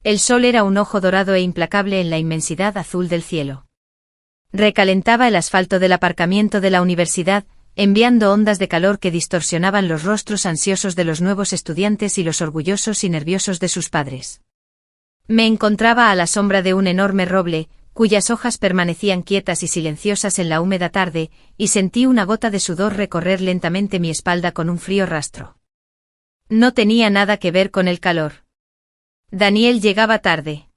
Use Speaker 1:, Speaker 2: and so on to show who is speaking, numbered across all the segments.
Speaker 1: El sol era un ojo dorado e implacable en la inmensidad azul del cielo. Recalentaba el asfalto del aparcamiento de la universidad, enviando ondas de calor que distorsionaban los rostros ansiosos de los nuevos estudiantes y los orgullosos y nerviosos de sus padres. Me encontraba a la sombra de un enorme roble, cuyas hojas permanecían quietas y silenciosas en la húmeda tarde, y sentí una gota de sudor recorrer lentamente mi espalda con un frío rastro. No tenía nada que ver con el calor. Daniel llegaba tarde.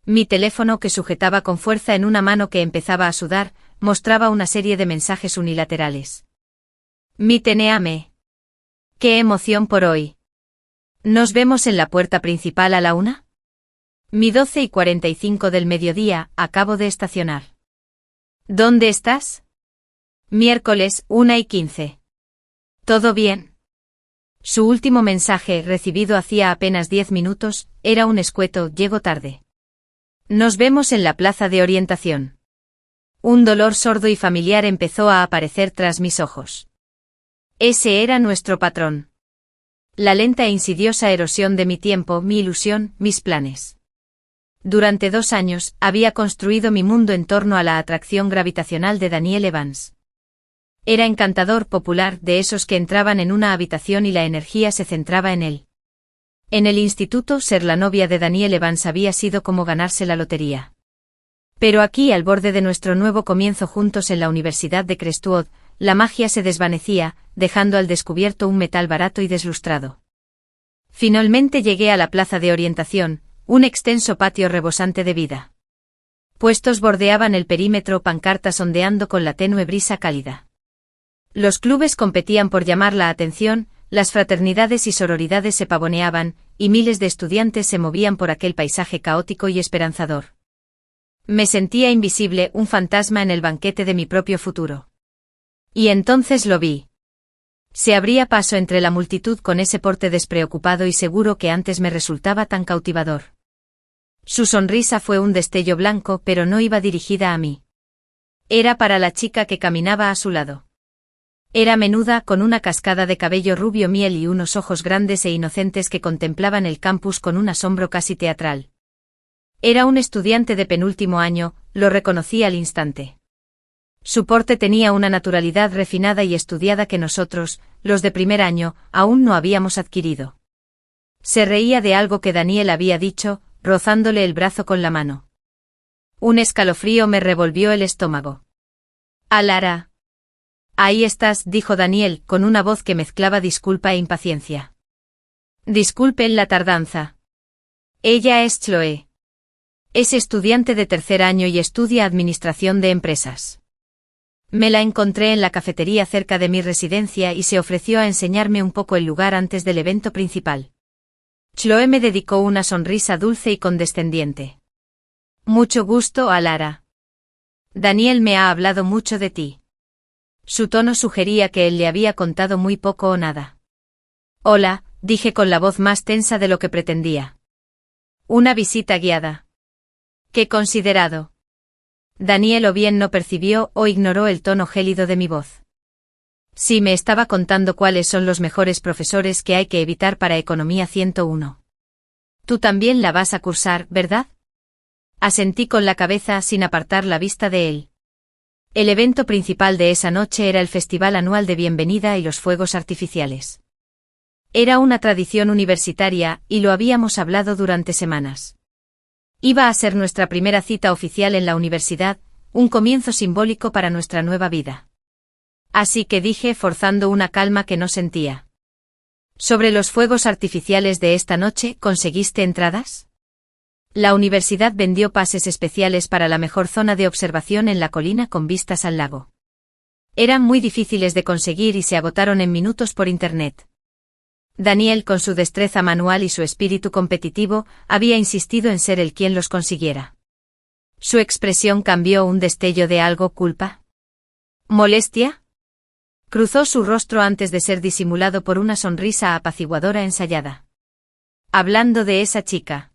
Speaker 1: Mi teléfono, que sujetaba con fuerza en una mano que empezaba a sudar, mostraba una serie de mensajes unilaterales. Mi teneame. ¡Qué emoción por hoy! ¿Nos vemos en la puerta principal a la 1? Mi 12:45 del mediodía, acabo de estacionar. ¿Dónde estás? Miércoles, 1:15. ¿Todo bien? Su último mensaje, recibido hacía apenas 10 minutos, era un escueto: llego tarde. Nos vemos en la plaza de orientación. Un dolor sordo y familiar empezó a aparecer tras mis ojos. Ese era nuestro patrón. La lenta e insidiosa erosión de mi tiempo, mi ilusión, mis planes. Durante 2 años, había construido mi mundo en torno a la atracción gravitacional de Daniel Evans. Era encantador, popular, de esos que entraban en una habitación y la energía se centraba en él. En el instituto, ser la novia de Daniel Evans había sido como ganarse la lotería. Pero aquí, al borde de nuestro nuevo comienzo juntos en la Universidad de Crestwood, la magia se desvanecía, dejando al descubierto un metal barato y deslustrado. Finalmente llegué a la plaza de orientación, un extenso patio rebosante de vida. Puestos bordeaban el perímetro, pancartas ondeando con la tenue brisa cálida. Los clubes competían por llamar la atención, las fraternidades y sororidades se pavoneaban, y miles de estudiantes se movían por aquel paisaje caótico y esperanzador. Me sentía invisible, un fantasma en el banquete de mi propio futuro. Y entonces lo vi. Se abría paso entre la multitud con ese porte despreocupado y seguro que antes me resultaba tan cautivador. Su sonrisa fue un destello blanco, pero no iba dirigida a mí. Era para la chica que caminaba a su lado. Era menuda, con una cascada de cabello rubio miel y unos ojos grandes e inocentes que contemplaban el campus con un asombro casi teatral. Era un estudiante de penúltimo año, lo reconocí al instante. Su porte tenía una naturalidad refinada y estudiada que nosotros, los de primer año, aún no habíamos adquirido. Se reía de algo que Daniel había dicho, rozándole el brazo con la mano. Un escalofrío me revolvió el estómago. «Alara». «Ahí estás», dijo Daniel, con una voz que mezclaba disculpa e impaciencia. «Disculpen la tardanza. Ella es Chloe. Es estudiante de tercer año y estudia Administración de Empresas. Me la encontré en la cafetería cerca de mi residencia y se ofreció a enseñarme un poco el lugar antes del evento principal». Chloe me dedicó una sonrisa dulce y condescendiente. «Mucho gusto, Alara. Daniel me ha hablado mucho de ti». Su tono sugería que él le había contado muy poco o nada. «Hola», dije con la voz más tensa de lo que pretendía. «Una visita guiada». «Qué considerado». Daniel o bien no percibió o ignoró el tono gélido de mi voz. Sí, me estaba contando cuáles son los mejores profesores que hay que evitar para Economía 101. Tú también la vas a cursar, ¿verdad? Asentí con la cabeza sin apartar la vista de él. El evento principal de esa noche era el festival anual de bienvenida y los fuegos artificiales. Era una tradición universitaria, y lo habíamos hablado durante semanas. Iba a ser nuestra primera cita oficial en la universidad, un comienzo simbólico para nuestra nueva vida. Así que dije, forzando una calma que no sentía. «Sobre los fuegos artificiales de esta noche, ¿conseguiste entradas?» La universidad vendió pases especiales para la mejor zona de observación en la colina con vistas al lago. Eran muy difíciles de conseguir y se agotaron en minutos por internet. Daniel, con su destreza manual y su espíritu competitivo, había insistido en ser él quien los consiguiera. Su expresión cambió. ¿Un destello de algo? ¿Culpa? ¿Molestia? Cruzó su rostro antes de ser disimulado por una sonrisa apaciguadora ensayada. «Hablando de esa chica».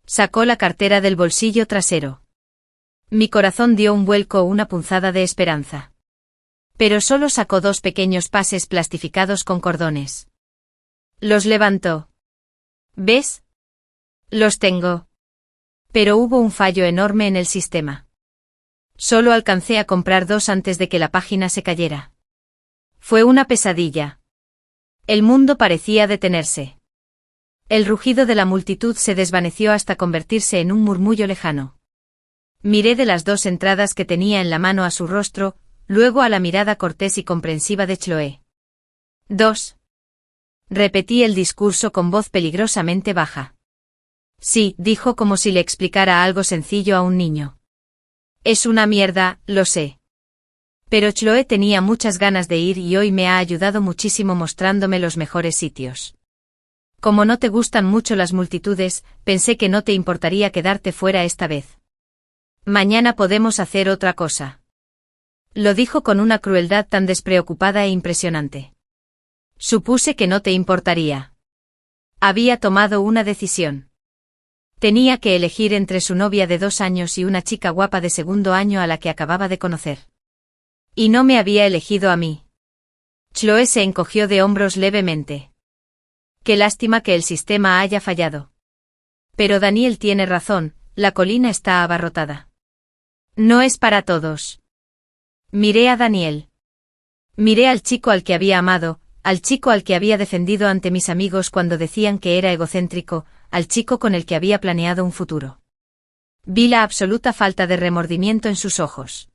Speaker 1: Sacó la cartera del bolsillo trasero. Mi corazón dio un vuelco, una punzada de esperanza. Pero solo sacó 2 pequeños pases plastificados con cordones. Los levantó. «¿Ves? Los tengo. Pero hubo un fallo enorme en el sistema. Solo alcancé a comprar 2 antes de que la página se cayera. Fue una pesadilla. El mundo parecía detenerse. El rugido de la multitud se desvaneció hasta convertirse en un murmullo lejano. Miré de las 2 entradas que tenía en la mano a su rostro, luego a la mirada cortés y comprensiva de Chloe. 2. Repetí el discurso con voz peligrosamente baja. Sí, dijo como si le explicara algo sencillo a un niño. Es una mierda, lo sé. Pero Chloe tenía muchas ganas de ir y hoy me ha ayudado muchísimo mostrándome los mejores sitios. Como no te gustan mucho las multitudes, pensé que no te importaría quedarte fuera esta vez. Mañana podemos hacer otra cosa. Lo dijo con una crueldad tan despreocupada e impresionante. Supuse que no te importaría. Había tomado una decisión. Tenía que elegir entre su novia de 2 años y una chica guapa de 2º año a la que acababa de conocer. Y no me había elegido a mí. Chloe se encogió de hombros levemente. Qué lástima que el sistema haya fallado. Pero Daniel tiene razón, la colina está abarrotada. No es para todos. Miré a Daniel. Miré al chico al que había amado, al chico al que había defendido ante mis amigos cuando decían que era egocéntrico, al chico con el que había planeado un futuro. Vi la absoluta falta de remordimiento en sus ojos.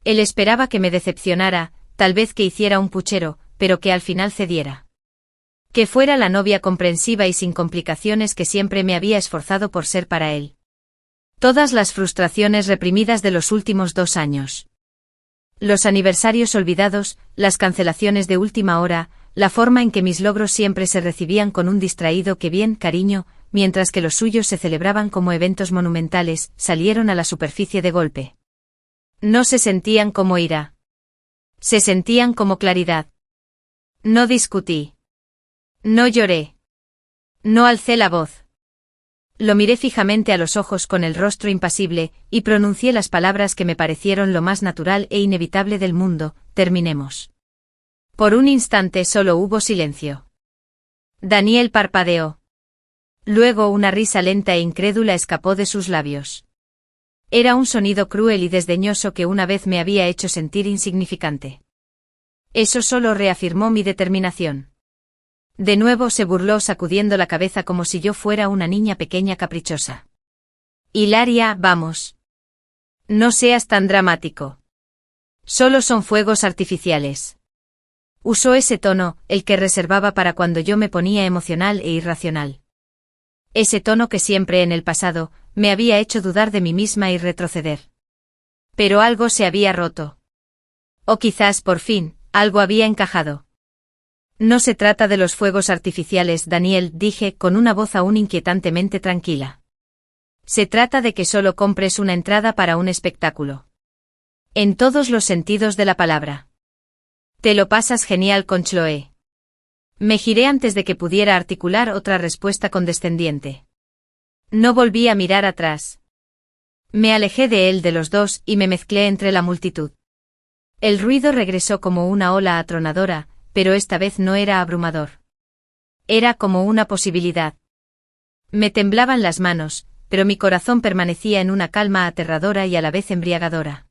Speaker 1: Él esperaba que me decepcionara, tal vez que hiciera un puchero, pero que al final cediera. Que fuera la novia comprensiva y sin complicaciones que siempre me había esforzado por ser para él. Todas las frustraciones reprimidas de los últimos 2 años. Los aniversarios olvidados, las cancelaciones de última hora, la forma en que mis logros siempre se recibían con un distraído que bien, cariño, mientras que los suyos se celebraban como eventos monumentales, salieron a la superficie de golpe. No se sentían como ira. Se sentían como claridad. No discutí. No lloré. No alcé la voz. Lo miré fijamente a los ojos con el rostro impasible, y pronuncié las palabras que me parecieron lo más natural e inevitable del mundo: terminemos. Por un instante solo hubo silencio. Daniel parpadeó. Luego una risa lenta e incrédula escapó de sus labios. Era un sonido cruel y desdeñoso que una vez me había hecho sentir insignificante. Eso solo reafirmó mi determinación. De nuevo se burló sacudiendo la cabeza como si yo fuera una niña pequeña caprichosa. Hilaria, vamos. No seas tan dramático. Solo son fuegos artificiales. Usó ese tono, el que reservaba para cuando yo me ponía emocional e irracional. Ese tono que siempre en el pasado me había hecho dudar de mí misma y retroceder. Pero algo se había roto. O quizás por fin, algo había encajado. No se trata de los fuegos artificiales, Daniel, dije con una voz aún inquietantemente tranquila. Se trata de que solo compres una entrada para un espectáculo. En todos los sentidos de la palabra. Te lo pasas genial con Chloe. Me giré antes de que pudiera articular otra respuesta condescendiente. No volví a mirar atrás. Me alejé de él de los dos y me mezclé entre la multitud. El ruido regresó como una ola atronadora, pero esta vez no era abrumador. Era como una posibilidad. Me temblaban las manos, pero mi corazón permanecía en una calma aterradora y a la vez embriagadora.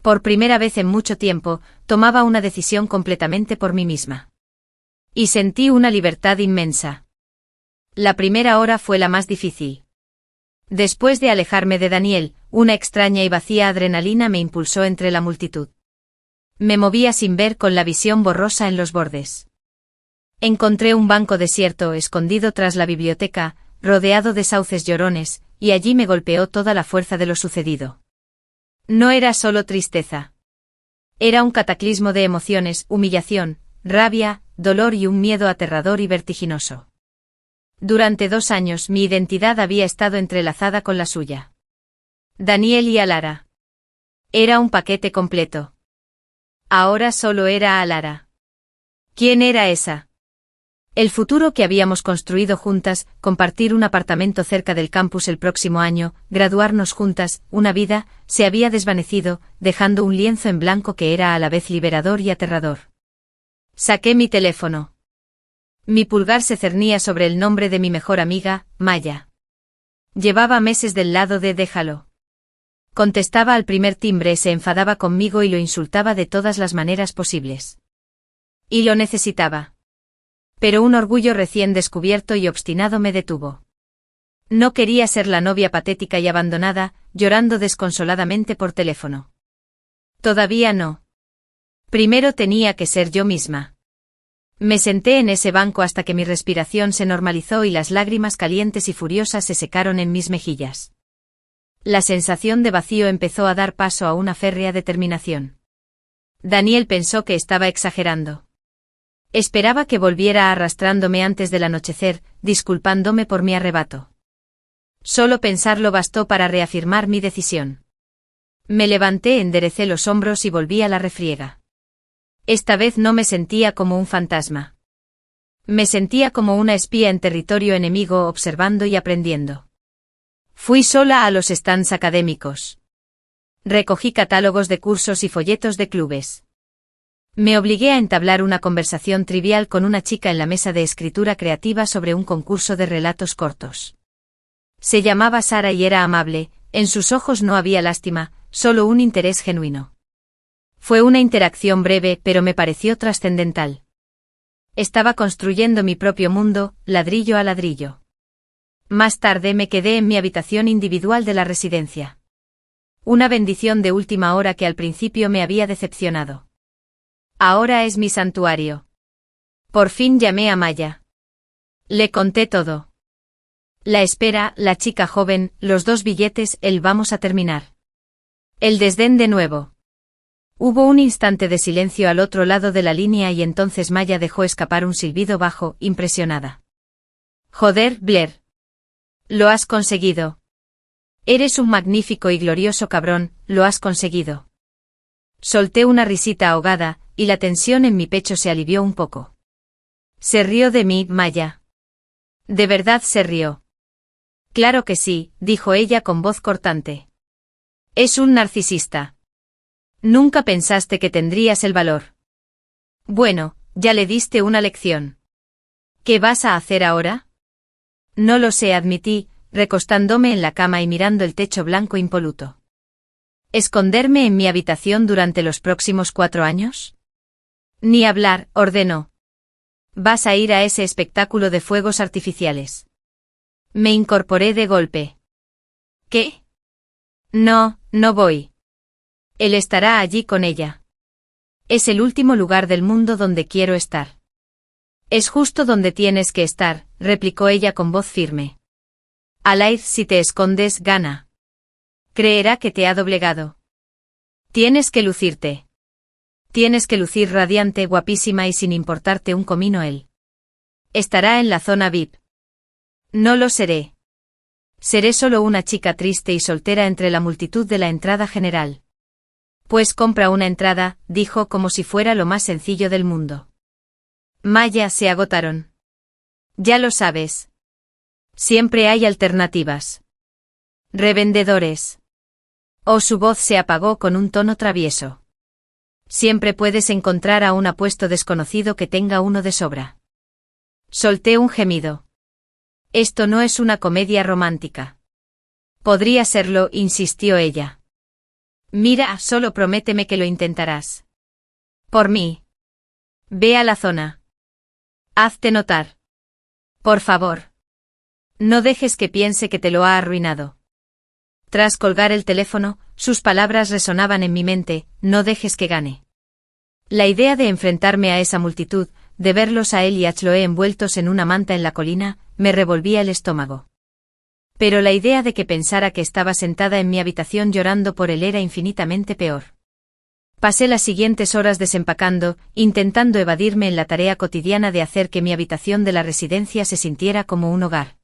Speaker 1: Por primera vez en mucho tiempo, tomaba una decisión completamente por mí misma. Y sentí una libertad inmensa. La primera hora fue la más difícil. Después de alejarme de Daniel, una extraña y vacía adrenalina me impulsó entre la multitud. Me movía sin ver, con la visión borrosa en los bordes. Encontré un banco desierto escondido tras la biblioteca, rodeado de sauces llorones, y allí me golpeó toda la fuerza de lo sucedido. No era solo tristeza. Era un cataclismo de emociones, humillación, rabia, dolor y un miedo aterrador y vertiginoso. Durante 2 años mi identidad había estado entrelazada con la suya. Daniel y Alara. Era un paquete completo. Ahora solo era Alara. ¿Quién era esa? El futuro que habíamos construido juntas, compartir un apartamento cerca del campus el próximo año, graduarnos juntas, una vida, se había desvanecido, dejando un lienzo en blanco que era a la vez liberador y aterrador. Saqué mi teléfono. Mi pulgar se cernía sobre el nombre de mi mejor amiga, Maya. Llevaba meses del lado de déjalo. Contestaba al primer timbre, se enfadaba conmigo y lo insultaba de todas las maneras posibles. Y lo necesitaba. Pero un orgullo recién descubierto y obstinado me detuvo. No quería ser la novia patética y abandonada, llorando desconsoladamente por teléfono. Todavía no. Primero tenía que ser yo misma. Me senté en ese banco hasta que mi respiración se normalizó y las lágrimas calientes y furiosas se secaron en mis mejillas. La sensación de vacío empezó a dar paso a una férrea determinación. Daniel pensó que estaba exagerando. Esperaba que volviera arrastrándome antes del anochecer, disculpándome por mi arrebato. Solo pensarlo bastó para reafirmar mi decisión. Me levanté, enderecé los hombros y volví a la refriega. Esta vez no me sentía como un fantasma. Me sentía como una espía en territorio enemigo, observando y aprendiendo. Fui sola a los stands académicos. Recogí catálogos de cursos y folletos de clubes. Me obligué a entablar una conversación trivial con una chica en la mesa de escritura creativa sobre un concurso de relatos cortos. Se llamaba Sara y era amable, en sus ojos no había lástima, solo un interés genuino. Fue una interacción breve, pero me pareció trascendental. Estaba construyendo mi propio mundo, ladrillo a ladrillo. Más tarde me quedé en mi habitación individual de la residencia. Una bendición de última hora que al principio me había decepcionado. Ahora es mi santuario. Por fin llamé a Maya. Le conté todo. La espera, la chica joven, los 2 billetes, el vamos a terminar. El desdén de nuevo. Hubo un instante de silencio al otro lado de la línea y entonces Maya dejó escapar un silbido bajo, impresionada. Joder, Blair. Lo has conseguido. Eres un magnífico y glorioso cabrón, lo has conseguido. Solté una risita ahogada, y la tensión en mi pecho se alivió un poco. Se rió de mí, Maya. De verdad se rió. Claro que sí, dijo ella con voz cortante. Es un narcisista. Nunca pensaste que tendrías el valor. Bueno, ya le diste una lección. ¿Qué vas a hacer ahora? No lo sé, admití, recostándome en la cama y mirando el techo blanco impoluto. ¿Esconderme en mi habitación durante los próximos 4 años? Ni hablar, ordenó. Vas a ir a ese espectáculo de fuegos artificiales. Me incorporé de golpe. ¿Qué? No, no voy. Él estará allí con ella. Es el último lugar del mundo donde quiero estar. Es justo donde tienes que estar, replicó ella con voz firme. Alair, si te escondes, gana. Creerá que te ha doblegado. Tienes que lucirte. Tienes que lucir radiante, guapísima y sin importarte un comino él. Estará en la zona VIP. No lo seré. Seré solo una chica triste y soltera entre la multitud de la entrada general. Pues compra una entrada, dijo como si fuera lo más sencillo del mundo. Maya, se agotaron. Ya lo sabes. Siempre hay alternativas. Revendedores. Oh, su voz se apagó con un tono travieso. Siempre puedes encontrar a un apuesto desconocido que tenga uno de sobra. Solté un gemido. Esto no es una comedia romántica. Podría serlo, insistió ella. Mira, solo prométeme que lo intentarás. Por mí. Ve a la zona. Hazte notar. Por favor. No dejes que piense que te lo ha arruinado. Tras colgar el teléfono, sus palabras resonaban en mi mente, no dejes que gane. La idea de enfrentarme a esa multitud, de verlos a él y a Chloe envueltos en una manta en la colina, me revolvía el estómago. Pero la idea de que pensara que estaba sentada en mi habitación llorando por él era infinitamente peor. Pasé las siguientes horas desempacando, intentando evadirme en la tarea cotidiana de hacer que mi habitación de la residencia se sintiera como un hogar.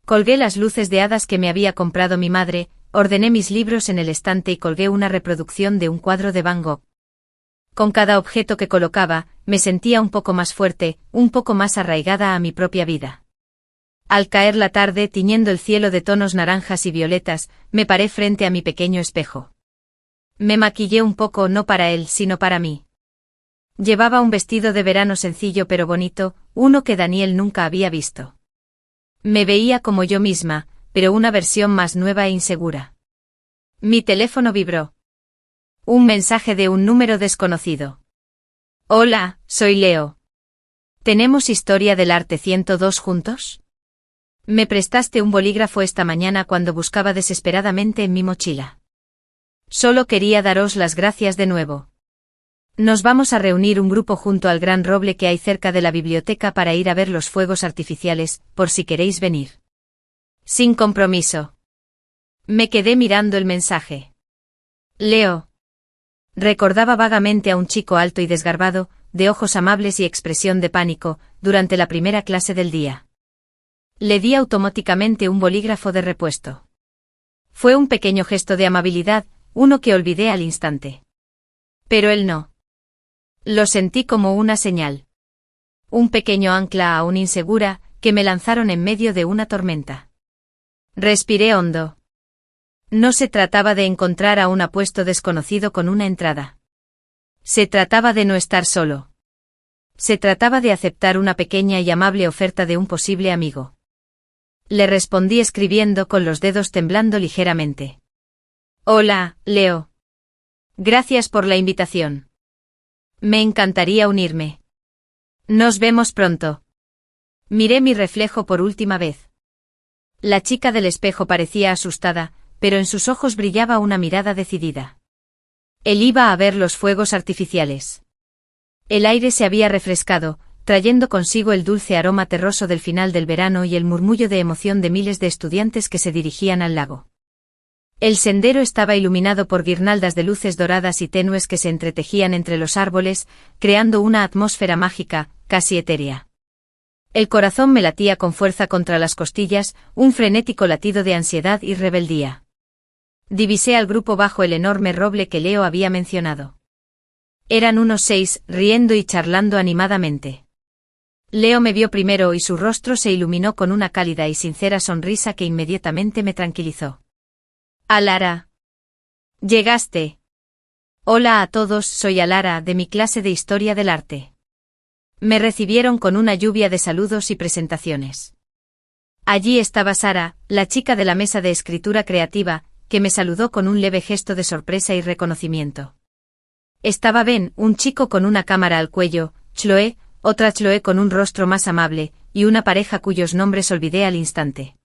Speaker 1: Colgué las luces de hadas que me había comprado mi madre, ordené mis libros en el estante y colgué una reproducción de un cuadro de Van Gogh. Con cada objeto que colocaba, me sentía un poco más fuerte, un poco más arraigada a mi propia vida. Al caer la tarde, tiñendo el cielo de tonos naranjas y violetas, me paré frente a mi pequeño espejo. Me maquillé un poco, no para él, sino para mí. Llevaba un vestido de verano sencillo pero bonito, uno que Daniel nunca había visto. Me veía como yo misma, pero una versión más nueva e insegura. Mi teléfono vibró. Un mensaje de un número desconocido. Hola, soy Leo. ¿Tenemos Historia del Arte 102 juntos? Me prestaste un bolígrafo esta mañana cuando buscaba desesperadamente en mi mochila. Solo quería daros las gracias de nuevo. Nos vamos a reunir un grupo junto al gran roble que hay cerca de la biblioteca para ir a ver los fuegos artificiales, por si queréis venir. Sin compromiso. Me quedé mirando el mensaje. Leo. Recordaba vagamente a un chico alto y desgarbado, de ojos amables y expresión de pánico, durante la primera clase del día. Le di automáticamente un bolígrafo de repuesto. Fue un pequeño gesto de amabilidad, uno que olvidé al instante. Pero él no. Lo sentí como una señal. Un pequeño ancla aún insegura, que me lanzaron en medio de una tormenta. Respiré hondo. No se trataba de encontrar a un apuesto desconocido con una entrada. Se trataba de no estar solo. Se trataba de aceptar una pequeña y amable oferta de un posible amigo. Le respondí escribiendo con los dedos temblando ligeramente. Hola, Leo. Gracias por la invitación. Me encantaría unirme. Nos vemos pronto. Miré mi reflejo por última vez. La chica del espejo parecía asustada, pero en sus ojos brillaba una mirada decidida. Él iba a ver los fuegos artificiales. El aire se había refrescado, trayendo consigo el dulce aroma terroso del final del verano y el murmullo de emoción de miles de estudiantes que se dirigían al lago. El sendero estaba iluminado por guirnaldas de luces doradas y tenues que se entretejían entre los árboles, creando una atmósfera mágica, casi etérea. El corazón me latía con fuerza contra las costillas, un frenético latido de ansiedad y rebeldía. Divisé al grupo bajo el enorme roble que Leo había mencionado. Eran unos 6, riendo y charlando animadamente. Leo me vio primero y su rostro se iluminó con una cálida y sincera sonrisa que inmediatamente me tranquilizó. Alara. Llegaste. Hola a todos, soy Alara, de mi clase de Historia del Arte. Me recibieron con una lluvia de saludos y presentaciones. Allí estaba Sara, la chica de la mesa de escritura creativa, que me saludó con un leve gesto de sorpresa y reconocimiento. Estaba Ben, un chico con una cámara al cuello, Chloe, otra Chloe con un rostro más amable, y una pareja cuyos nombres olvidé al instante.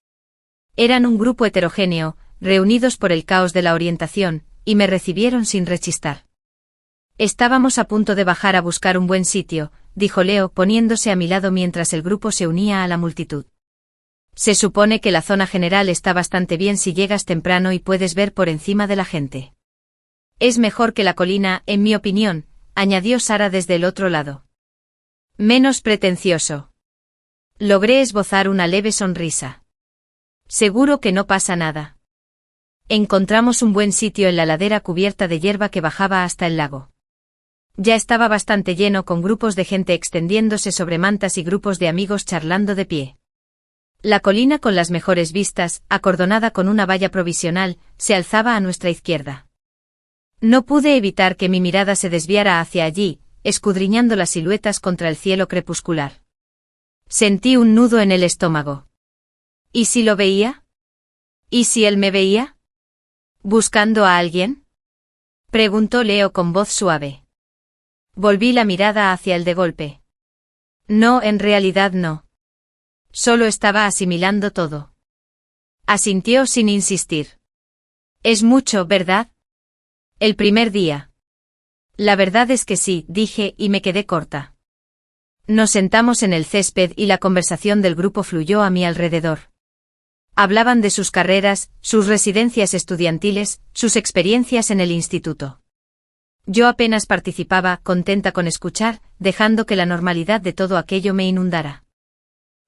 Speaker 1: Eran un grupo heterogéneo, reunidos por el caos de la orientación, y me recibieron sin rechistar. Estábamos a punto de bajar a buscar un buen sitio, dijo Leo poniéndose a mi lado mientras el grupo se unía a la multitud. Se supone que la zona general está bastante bien si llegas temprano y puedes ver por encima de la gente. Es mejor que la colina, en mi opinión, añadió Sara desde el otro lado. Menos pretencioso. Logré esbozar una leve sonrisa. Seguro que no pasa nada. Encontramos un buen sitio en la ladera cubierta de hierba que bajaba hasta el lago. Ya estaba bastante lleno con grupos de gente extendiéndose sobre mantas y grupos de amigos charlando de pie. La colina con las mejores vistas, acordonada con una valla provisional, se alzaba a nuestra izquierda. No pude evitar que mi mirada se desviara hacia allí, escudriñando las siluetas contra el cielo crepuscular. Sentí un nudo en el estómago. ¿Y si lo veía? ¿Y si él me veía? ¿Buscando a alguien? Preguntó Leo con voz suave. Volví la mirada hacia él de golpe. No, en realidad no. Solo estaba asimilando todo. Asintió sin insistir. Es mucho, ¿verdad? El primer día. La verdad es que sí, dije y me quedé corta. Nos sentamos en el césped y la conversación del grupo fluyó a mi alrededor. Hablaban de sus carreras, sus residencias estudiantiles, sus experiencias en el instituto. Yo apenas participaba, contenta con escuchar, dejando que la normalidad de todo aquello me inundara.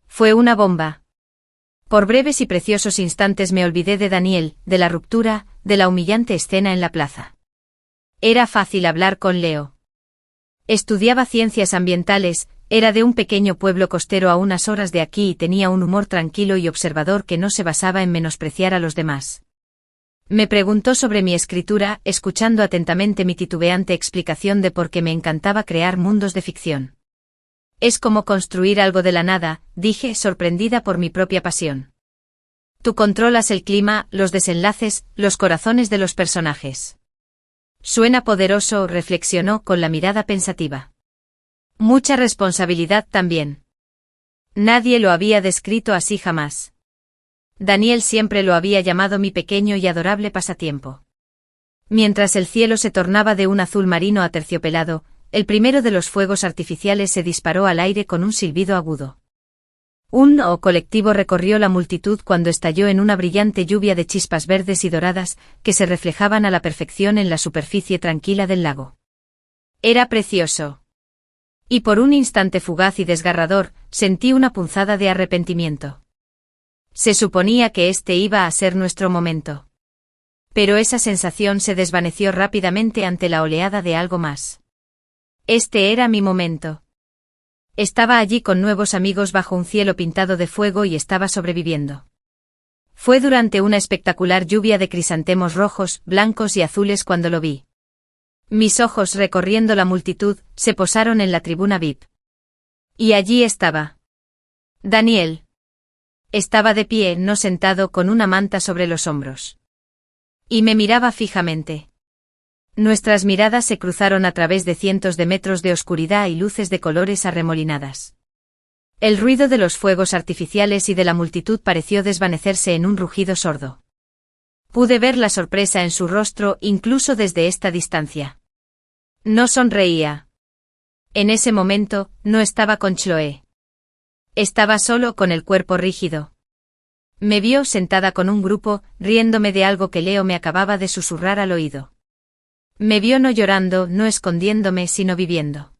Speaker 1: Fue una bomba. Por breves y preciosos instantes me olvidé de Daniel, de la ruptura, de la humillante escena en la plaza. Era fácil hablar con Leo. Estudiaba ciencias ambientales, era de un pequeño pueblo costero a unas horas de aquí y tenía un humor tranquilo y observador que no se basaba en menospreciar a los demás. Me preguntó sobre mi escritura, escuchando atentamente mi titubeante explicación de por qué me encantaba crear mundos de ficción. Es como construir algo de la nada, dije, sorprendida por mi propia pasión. Tú controlas el clima, los desenlaces, los corazones de los personajes. Suena poderoso, reflexionó con la mirada pensativa. Mucha responsabilidad también. Nadie lo había descrito así jamás. Daniel siempre lo había llamado mi pequeño y adorable pasatiempo. Mientras el cielo se tornaba de un azul marino aterciopelado, el primero de los fuegos artificiales se disparó al aire con un silbido agudo. Un colectivo recorrió la multitud cuando estalló en una brillante lluvia de chispas verdes y doradas que se reflejaban a la perfección en la superficie tranquila del lago. Era precioso. Y por un instante fugaz y desgarrador, sentí una punzada de arrepentimiento. Se suponía que este iba a ser nuestro momento. Pero esa sensación se desvaneció rápidamente ante la oleada de algo más. Este era mi momento. Estaba allí con nuevos amigos bajo un cielo pintado de fuego y estaba sobreviviendo. Fue durante una espectacular lluvia de crisantemos rojos, blancos y azules cuando lo vi. Mis ojos recorriendo la multitud, se posaron en la tribuna VIP. Y allí estaba. Daniel. Estaba de pie, no sentado, con una manta sobre los hombros. Y me miraba fijamente. Nuestras miradas se cruzaron a través de cientos de metros de oscuridad y luces de colores arremolinadas. El ruido de los fuegos artificiales y de la multitud pareció desvanecerse en un rugido sordo. Pude ver la sorpresa en su rostro incluso desde esta distancia. No sonreía. En ese momento, no estaba con Chloe. Estaba solo con el cuerpo rígido. Me vio sentada con un grupo, riéndome de algo que Leo me acababa de susurrar al oído. Me vio no llorando, no escondiéndome, sino viviendo.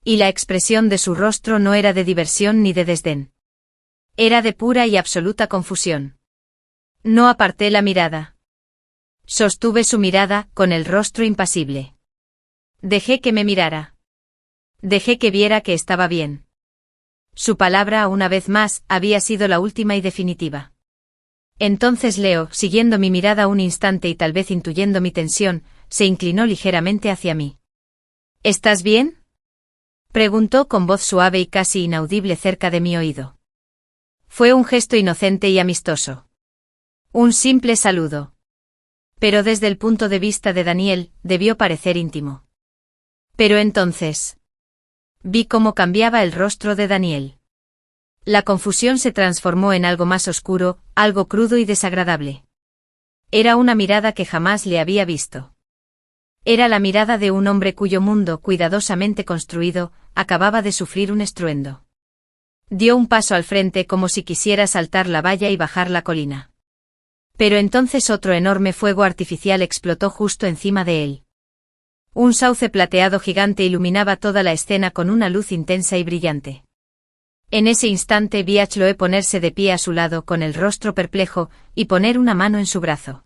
Speaker 1: Y la expresión de su rostro no era de diversión ni de desdén. Era de pura y absoluta confusión. No aparté la mirada. Sostuve su mirada, con el rostro impasible. Dejé que me mirara. Dejé que viera que estaba bien. Su palabra, una vez más, había sido la última y definitiva. Entonces Leo, siguiendo mi mirada un instante y tal vez intuyendo mi tensión, se inclinó ligeramente hacia mí. ¿Estás bien?, preguntó con voz suave y casi inaudible cerca de mi oído. Fue un gesto inocente y amistoso. Un simple saludo. Pero desde el punto de vista de Daniel, debió parecer íntimo. Pero entonces vi cómo cambiaba el rostro de Daniel. La confusión se transformó en algo más oscuro, algo crudo y desagradable. Era una mirada que jamás le había visto. Era la mirada de un hombre cuyo mundo, cuidadosamente construido, acababa de sufrir un estruendo. Dio un paso al frente como si quisiera saltar la valla y bajar la colina. Pero entonces otro enorme fuego artificial explotó justo encima de él. Un sauce plateado gigante iluminaba toda la escena con una luz intensa y brillante. En ese instante vi a Chloe ponerse de pie a su lado con el rostro perplejo y poner una mano en su brazo.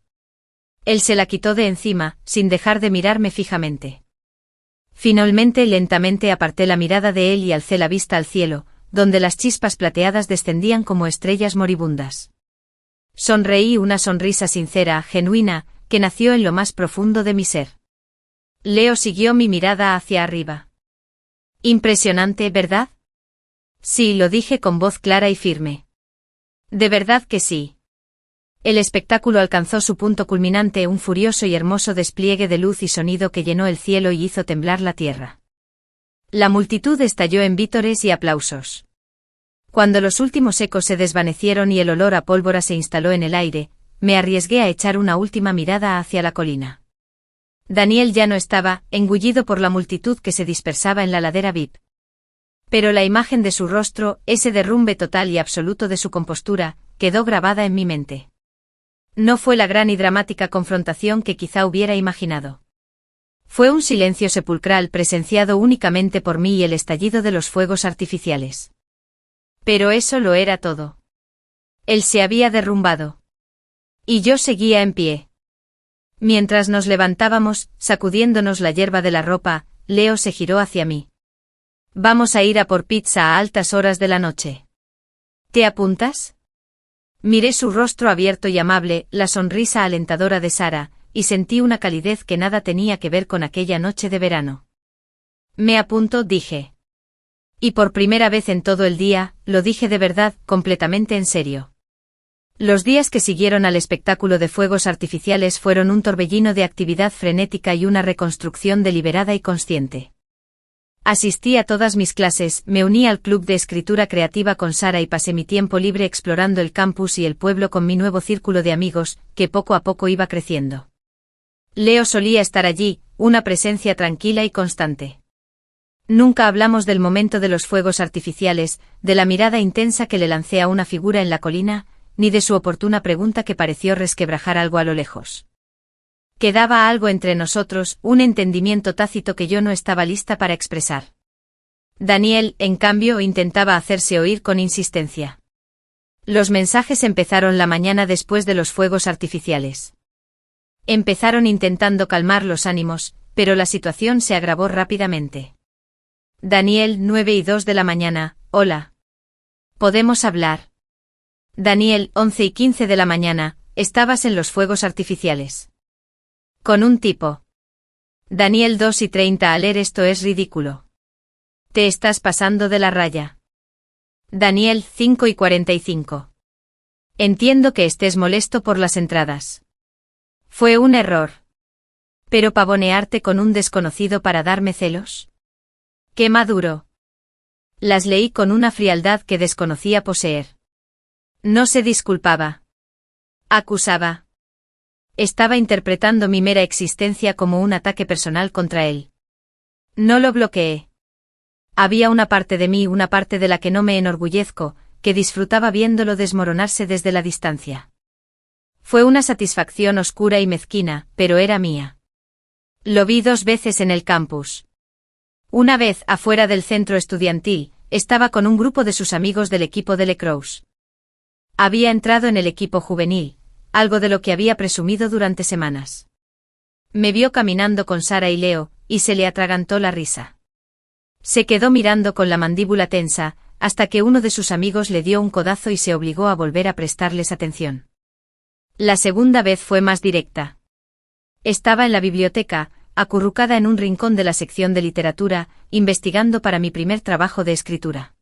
Speaker 1: Él se la quitó de encima, sin dejar de mirarme fijamente. Finalmente lentamente aparté la mirada de él y alcé la vista al cielo, donde las chispas plateadas descendían como estrellas moribundas. Sonreí una sonrisa sincera, genuina, que nació en lo más profundo de mi ser. Leo siguió mi mirada hacia arriba. Impresionante, ¿verdad? Sí, lo dije con voz clara y firme. De verdad que sí. El espectáculo alcanzó su punto culminante, un furioso y hermoso despliegue de luz y sonido que llenó el cielo y hizo temblar la tierra. La multitud estalló en vítores y aplausos. Cuando los últimos ecos se desvanecieron y el olor a pólvora se instaló en el aire, me arriesgué a echar una última mirada hacia la colina. Daniel ya no estaba, engullido por la multitud que se dispersaba en la ladera VIP. Pero la imagen de su rostro, ese derrumbe total y absoluto de su compostura, quedó grabada en mi mente. No fue la gran y dramática confrontación que quizá hubiera imaginado. Fue un silencio sepulcral presenciado únicamente por mí y el estallido de los fuegos artificiales. Pero eso lo era todo. Él se había derrumbado. Y yo seguía en pie. Mientras nos levantábamos, sacudiéndonos la hierba de la ropa, Leo se giró hacia mí. Vamos a ir a por pizza a altas horas de la noche. ¿Te apuntas? Miré su rostro abierto y amable, la sonrisa alentadora de Sara, y sentí una calidez que nada tenía que ver con aquella noche de verano. Me apunto, dije. Y por primera vez en todo el día, lo dije de verdad, completamente en serio. Los días que siguieron al espectáculo de fuegos artificiales fueron un torbellino de actividad frenética y una reconstrucción deliberada y consciente. Asistí a todas mis clases, me uní al club de escritura creativa con Sara y pasé mi tiempo libre explorando el campus y el pueblo con mi nuevo círculo de amigos, que poco a poco iba creciendo. Leo solía estar allí, una presencia tranquila y constante. Nunca hablamos del momento de los fuegos artificiales, de la mirada intensa que le lancé a una figura en la colina, ni de su oportuna pregunta que pareció resquebrajar algo a lo lejos. Quedaba algo entre nosotros, un entendimiento tácito que yo no estaba lista para expresar. Daniel, en cambio, intentaba hacerse oír con insistencia. Los mensajes empezaron la mañana después de los fuegos artificiales. Empezaron intentando calmar los ánimos, pero la situación se agravó rápidamente. Daniel, 9:02 de la mañana, hola. ¿Podemos hablar? Daniel, 11:15 de la mañana, estabas en los fuegos artificiales. Con un tipo. Daniel, 2:30 al leer esto es ridículo. Te estás pasando de la raya. Daniel, 5:45. Entiendo que estés molesto por las entradas. Fue un error. ¿Pero pavonearte con un desconocido para darme celos? ¡Qué maduro! Las leí con una frialdad que desconocía poseer. No se disculpaba. Acusaba. Estaba interpretando mi mera existencia como un ataque personal contra él. No lo bloqueé. Había una parte de mí, una parte de la que no me enorgullezco, que disfrutaba viéndolo desmoronarse desde la distancia. Fue una satisfacción oscura y mezquina, pero era mía. Lo vi 2 veces en el campus. Una vez, afuera del centro estudiantil, estaba con un grupo de sus amigos del equipo de lacrosse. Había entrado en el equipo juvenil, algo de lo que había presumido durante semanas. Me vio caminando con Sara y Leo, y se le atragantó la risa. Se quedó mirando con la mandíbula tensa, hasta que uno de sus amigos le dio un codazo y se obligó a volver a prestarles atención. La segunda vez fue más directa. Estaba en la biblioteca, acurrucada en un rincón de la sección de literatura, investigando para mi primer trabajo de escritura.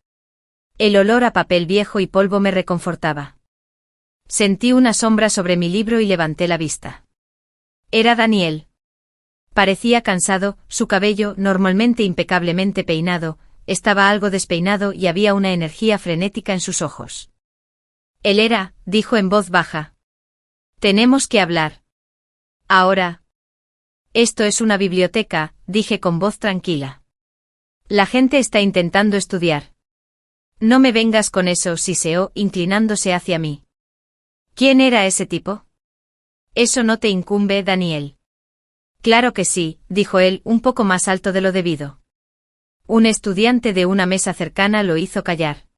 Speaker 1: El olor a papel viejo y polvo me reconfortaba. Sentí una sombra sobre mi libro y levanté la vista. Era Daniel. Parecía cansado, su cabello, normalmente impecablemente peinado, estaba algo despeinado y había una energía frenética en sus ojos. Él era, dijo en voz baja. Tenemos que hablar. Ahora. Esto es una biblioteca, dije con voz tranquila. La gente está intentando estudiar. No me vengas con eso, siseó, inclinándose hacia mí. ¿Quién era ese tipo? Eso no te incumbe, Daniel. Claro que sí, dijo él, un poco más alto de lo debido. Un estudiante de una mesa cercana lo hizo callar.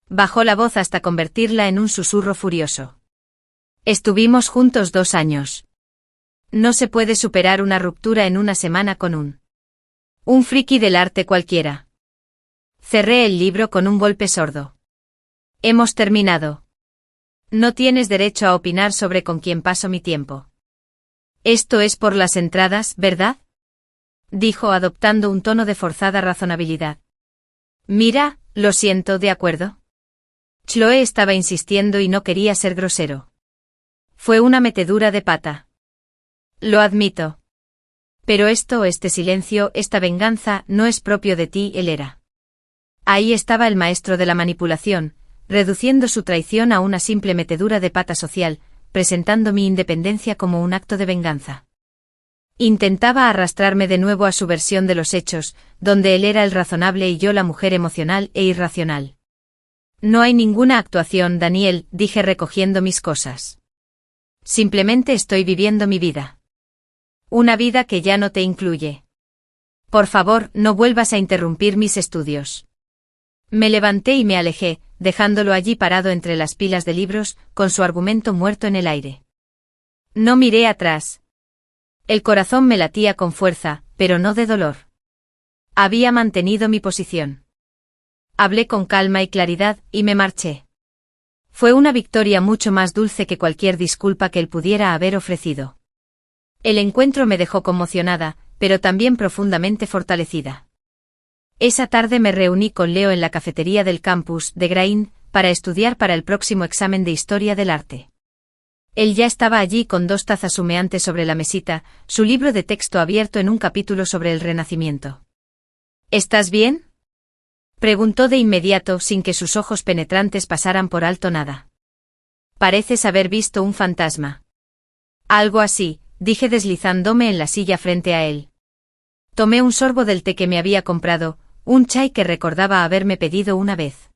Speaker 1: Bajó la voz hasta convertirla en un susurro furioso. Estuvimos juntos 2 años. No se puede superar una ruptura en una semana con un friki del arte cualquiera. Cerré el libro con un golpe sordo. Hemos terminado. No tienes derecho a opinar sobre con quién paso mi tiempo. Esto es por las entradas, ¿verdad? Dijo adoptando un tono de forzada razonabilidad. Mira, lo siento, ¿de acuerdo? Chloe estaba insistiendo y no quería ser grosero. Fue una metedura de pata. Lo admito. Pero este silencio, esta venganza, no es propio de ti, él era. Ahí estaba el maestro de la manipulación, reduciendo su traición a una simple metedura de pata social, presentando mi independencia como un acto de venganza. Intentaba arrastrarme de nuevo a su versión de los hechos, donde él era el razonable y yo la mujer emocional e irracional. No hay ninguna actuación, Daniel, dije recogiendo mis cosas. Simplemente estoy viviendo mi vida. Una vida que ya no te incluye. Por favor, no vuelvas a interrumpir mis estudios. Me levanté y me alejé, dejándolo allí parado entre las pilas de libros, con su argumento muerto en el aire. No miré atrás. El corazón me latía con fuerza, pero no de dolor. Había mantenido mi posición. Hablé con calma y claridad, y me marché. Fue una victoria mucho más dulce que cualquier disculpa que él pudiera haber ofrecido. El encuentro me dejó conmocionada, pero también profundamente fortalecida. Esa tarde me reuní con Leo en la cafetería del campus de Grain, para estudiar para el próximo examen de Historia del Arte. Él ya estaba allí con 2 tazas humeantes sobre la mesita, su libro de texto abierto en un capítulo sobre el Renacimiento. ¿Estás bien?, preguntó de inmediato sin que sus ojos penetrantes pasaran por alto nada. Pareces haber visto un fantasma. Algo así, dije deslizándome en la silla frente a él. Tomé un sorbo del té que me había comprado, un chai que recordaba haberme pedido una vez.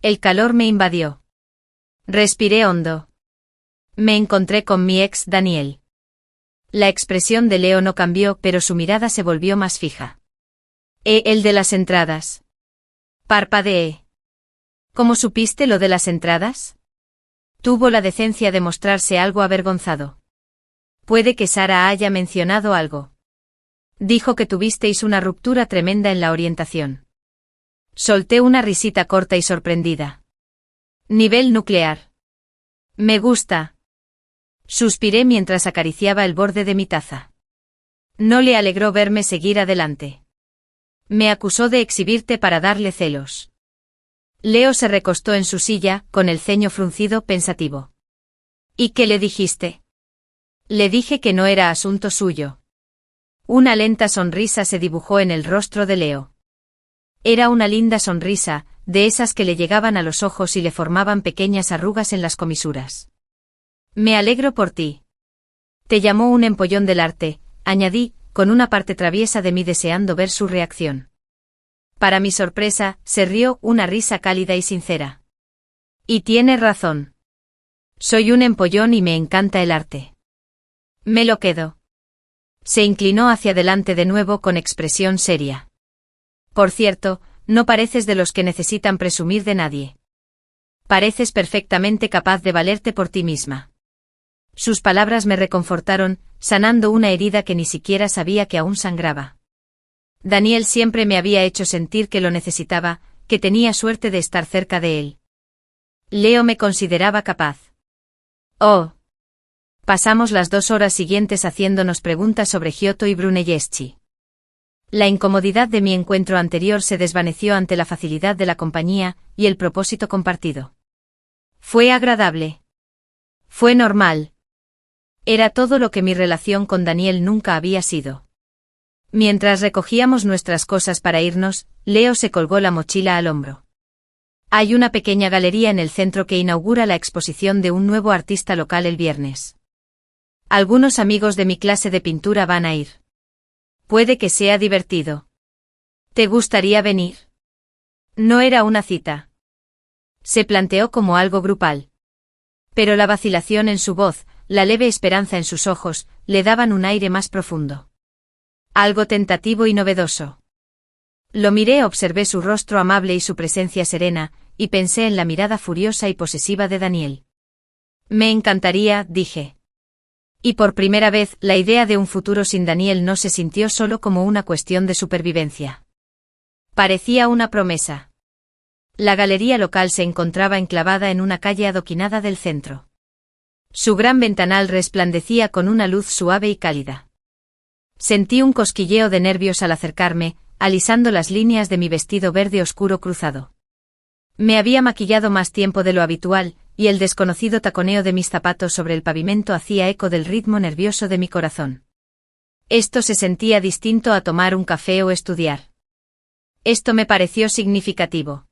Speaker 1: El calor me invadió. Respiré hondo. Me encontré con mi ex Daniel. La expresión de Leo no cambió, pero su mirada se volvió más fija. El de las entradas. Parpadeé. ¿Cómo supiste lo de las entradas? Tuvo la decencia de mostrarse algo avergonzado. Puede que Sara haya mencionado algo. Dijo que tuvisteis una ruptura tremenda en la orientación. Solté una risita corta y sorprendida. Nivel nuclear. Me gusta. Suspiré mientras acariciaba el borde de mi taza. No le alegró verme seguir adelante. Me acusó de exhibirte para darle celos. Leo se recostó en su silla, con el ceño fruncido, pensativo. ¿Y qué le dijiste? Le dije que no era asunto suyo. Una lenta sonrisa se dibujó en el rostro de Leo. Era una linda sonrisa, de esas que le llegaban a los ojos y le formaban pequeñas arrugas en las comisuras. Me alegro por ti. Te llamó un empollón del arte, añadí, con una parte traviesa de mí deseando ver su reacción. Para mi sorpresa, se rió una risa cálida y sincera. Y tiene razón. Soy un empollón y me encanta el arte. Me lo quedo. Se inclinó hacia adelante de nuevo con expresión seria. Por cierto, no pareces de los que necesitan presumir de nadie. Pareces perfectamente capaz de valerte por ti misma. Sus palabras me reconfortaron, sanando una herida que ni siquiera sabía que aún sangraba. Daniel siempre me había hecho sentir que lo necesitaba, que tenía suerte de estar cerca de él. Leo me consideraba capaz. Oh. Pasamos las 2 horas siguientes haciéndonos preguntas sobre Giotto y Brunelleschi. La incomodidad de mi encuentro anterior se desvaneció ante la facilidad de la compañía y el propósito compartido. Fue agradable. Fue normal. Era todo lo que mi relación con Daniel nunca había sido. Mientras recogíamos nuestras cosas para irnos, Leo se colgó la mochila al hombro. Hay una pequeña galería en el centro que inaugura la exposición de un nuevo artista local el viernes. Algunos amigos de mi clase de pintura van a ir. Puede que sea divertido. ¿Te gustaría venir? No era una cita. Se planteó como algo grupal. Pero la vacilación en su voz, la leve esperanza en sus ojos, le daban un aire más profundo. Algo tentativo y novedoso. Lo miré, observé su rostro amable y su presencia serena, y pensé en la mirada furiosa y posesiva de Daniel. Me encantaría, dije. Y por primera vez, la idea de un futuro sin Daniel no se sintió solo como una cuestión de supervivencia. Parecía una promesa. La galería local se encontraba enclavada en una calle adoquinada del centro. Su gran ventanal resplandecía con una luz suave y cálida. Sentí un cosquilleo de nervios al acercarme, alisando las líneas de mi vestido verde oscuro cruzado. Me había maquillado más tiempo de lo habitual, y el desconocido taconeo de mis zapatos sobre el pavimento hacía eco del ritmo nervioso de mi corazón. Esto se sentía distinto a tomar un café o estudiar. Esto me pareció significativo.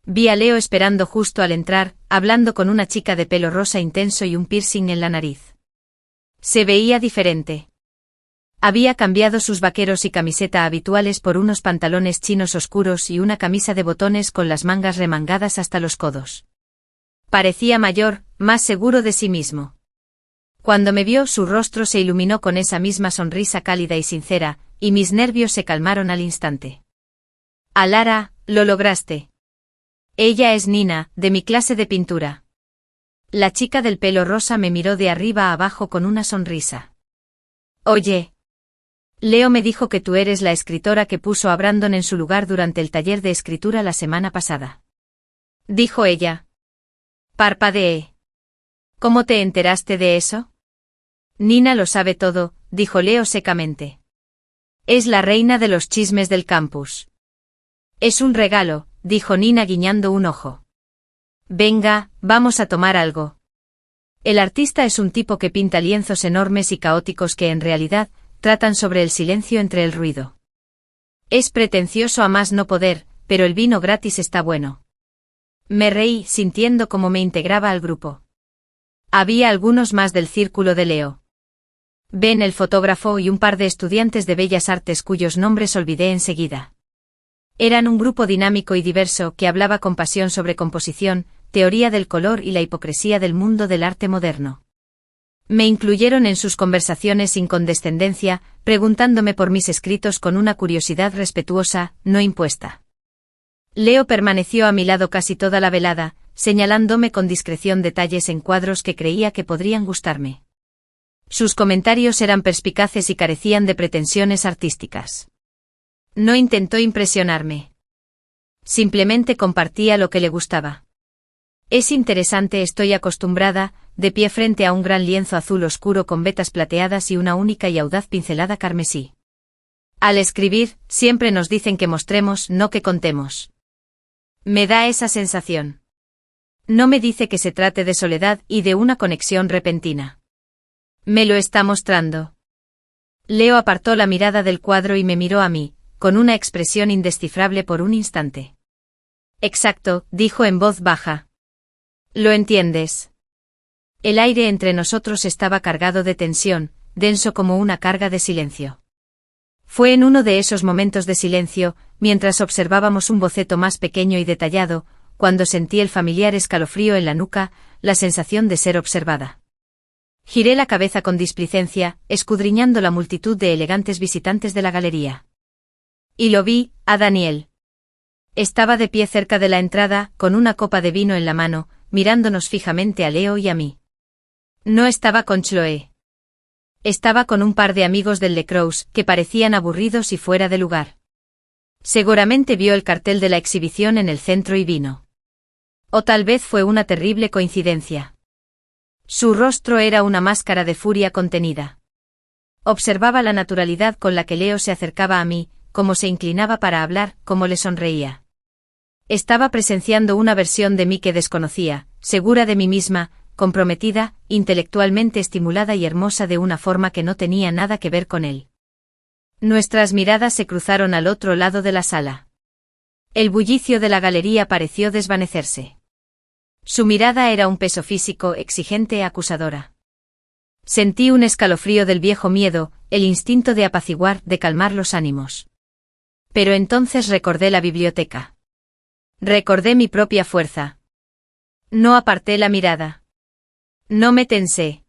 Speaker 1: Vi a Leo esperando justo al entrar, hablando con una chica de pelo rosa intenso y un piercing en la nariz. Se veía diferente. Había cambiado sus vaqueros y camiseta habituales por unos pantalones chinos oscuros y una camisa de botones con las mangas remangadas hasta los codos. Parecía mayor, más seguro de sí mismo. Cuando me vio, su rostro se iluminó con esa misma sonrisa cálida y sincera, y mis nervios se calmaron al instante. Alara, lo lograste. Ella es Nina, de mi clase de pintura. La chica del pelo rosa me miró de arriba a abajo con una sonrisa. Oye. Leo me dijo que tú eres la escritora que puso a Brandon en su lugar durante el taller de escritura la semana pasada. Dijo ella. Parpadeé. ¿Cómo te enteraste de eso? Nina lo sabe todo, dijo Leo secamente. Es la reina de los chismes del campus. Es un regalo, dijo Nina guiñando un ojo. Venga, vamos a tomar algo. El artista es un tipo que pinta lienzos enormes y caóticos que en realidad tratan sobre el silencio entre el ruido. Es pretencioso a más no poder, pero el vino gratis está bueno. Me reí, sintiendo cómo me integraba al grupo. Había algunos más del círculo de Leo. Ben, el fotógrafo, y un par de estudiantes de Bellas Artes cuyos nombres olvidé enseguida. Eran un grupo dinámico y diverso que hablaba con pasión sobre composición, teoría del color y la hipocresía del mundo del arte moderno. Me incluyeron en sus conversaciones sin condescendencia, preguntándome por mis escritos con una curiosidad respetuosa, no impuesta. Leo permaneció a mi lado casi toda la velada, señalándome con discreción detalles en cuadros que creía que podrían gustarme. Sus comentarios eran perspicaces y carecían de pretensiones artísticas. No intentó impresionarme. Simplemente compartía lo que le gustaba. Es interesante, estoy acostumbrada, de pie frente a un gran lienzo azul oscuro con vetas plateadas y una única y audaz pincelada carmesí. Al escribir, siempre nos dicen que mostremos, no que contemos. Me da esa sensación. No me dice que se trate de soledad y de una conexión repentina. Me lo está mostrando. Leo apartó la mirada del cuadro y me miró a mí, con una expresión indescifrable por un instante. Exacto, dijo en voz baja. ¿Lo entiendes? El aire entre nosotros estaba cargado de tensión, denso como una carga de silencio. Fue en uno de esos momentos de silencio, mientras observábamos un boceto más pequeño y detallado, cuando sentí el familiar escalofrío en la nuca, la sensación de ser observada. Giré la cabeza con displicencia, escudriñando la multitud de elegantes visitantes de la galería. Y lo vi, a Daniel. Estaba de pie cerca de la entrada, con una copa de vino en la mano, mirándonos fijamente a Leo y a mí. No estaba con Chloe. Estaba con un par de amigos del Le Creuset, que parecían aburridos y fuera de lugar. Seguramente vio el cartel de la exhibición en el centro y vino. O tal vez fue una terrible coincidencia. Su rostro era una máscara de furia contenida. Observaba la naturalidad con la que Leo se acercaba a mí, cómo se inclinaba para hablar, cómo le sonreía. Estaba presenciando una versión de mí que desconocía, segura de mí misma, comprometida, intelectualmente estimulada y hermosa de una forma que no tenía nada que ver con él. Nuestras miradas se cruzaron al otro lado de la sala. El bullicio de la galería pareció desvanecerse. Su mirada era un peso físico, exigente e acusadora. Sentí un escalofrío del viejo miedo, el instinto de apaciguar, de calmar los ánimos. Pero entonces recordé la biblioteca. Recordé mi propia fuerza. No aparté la mirada. No me tensé.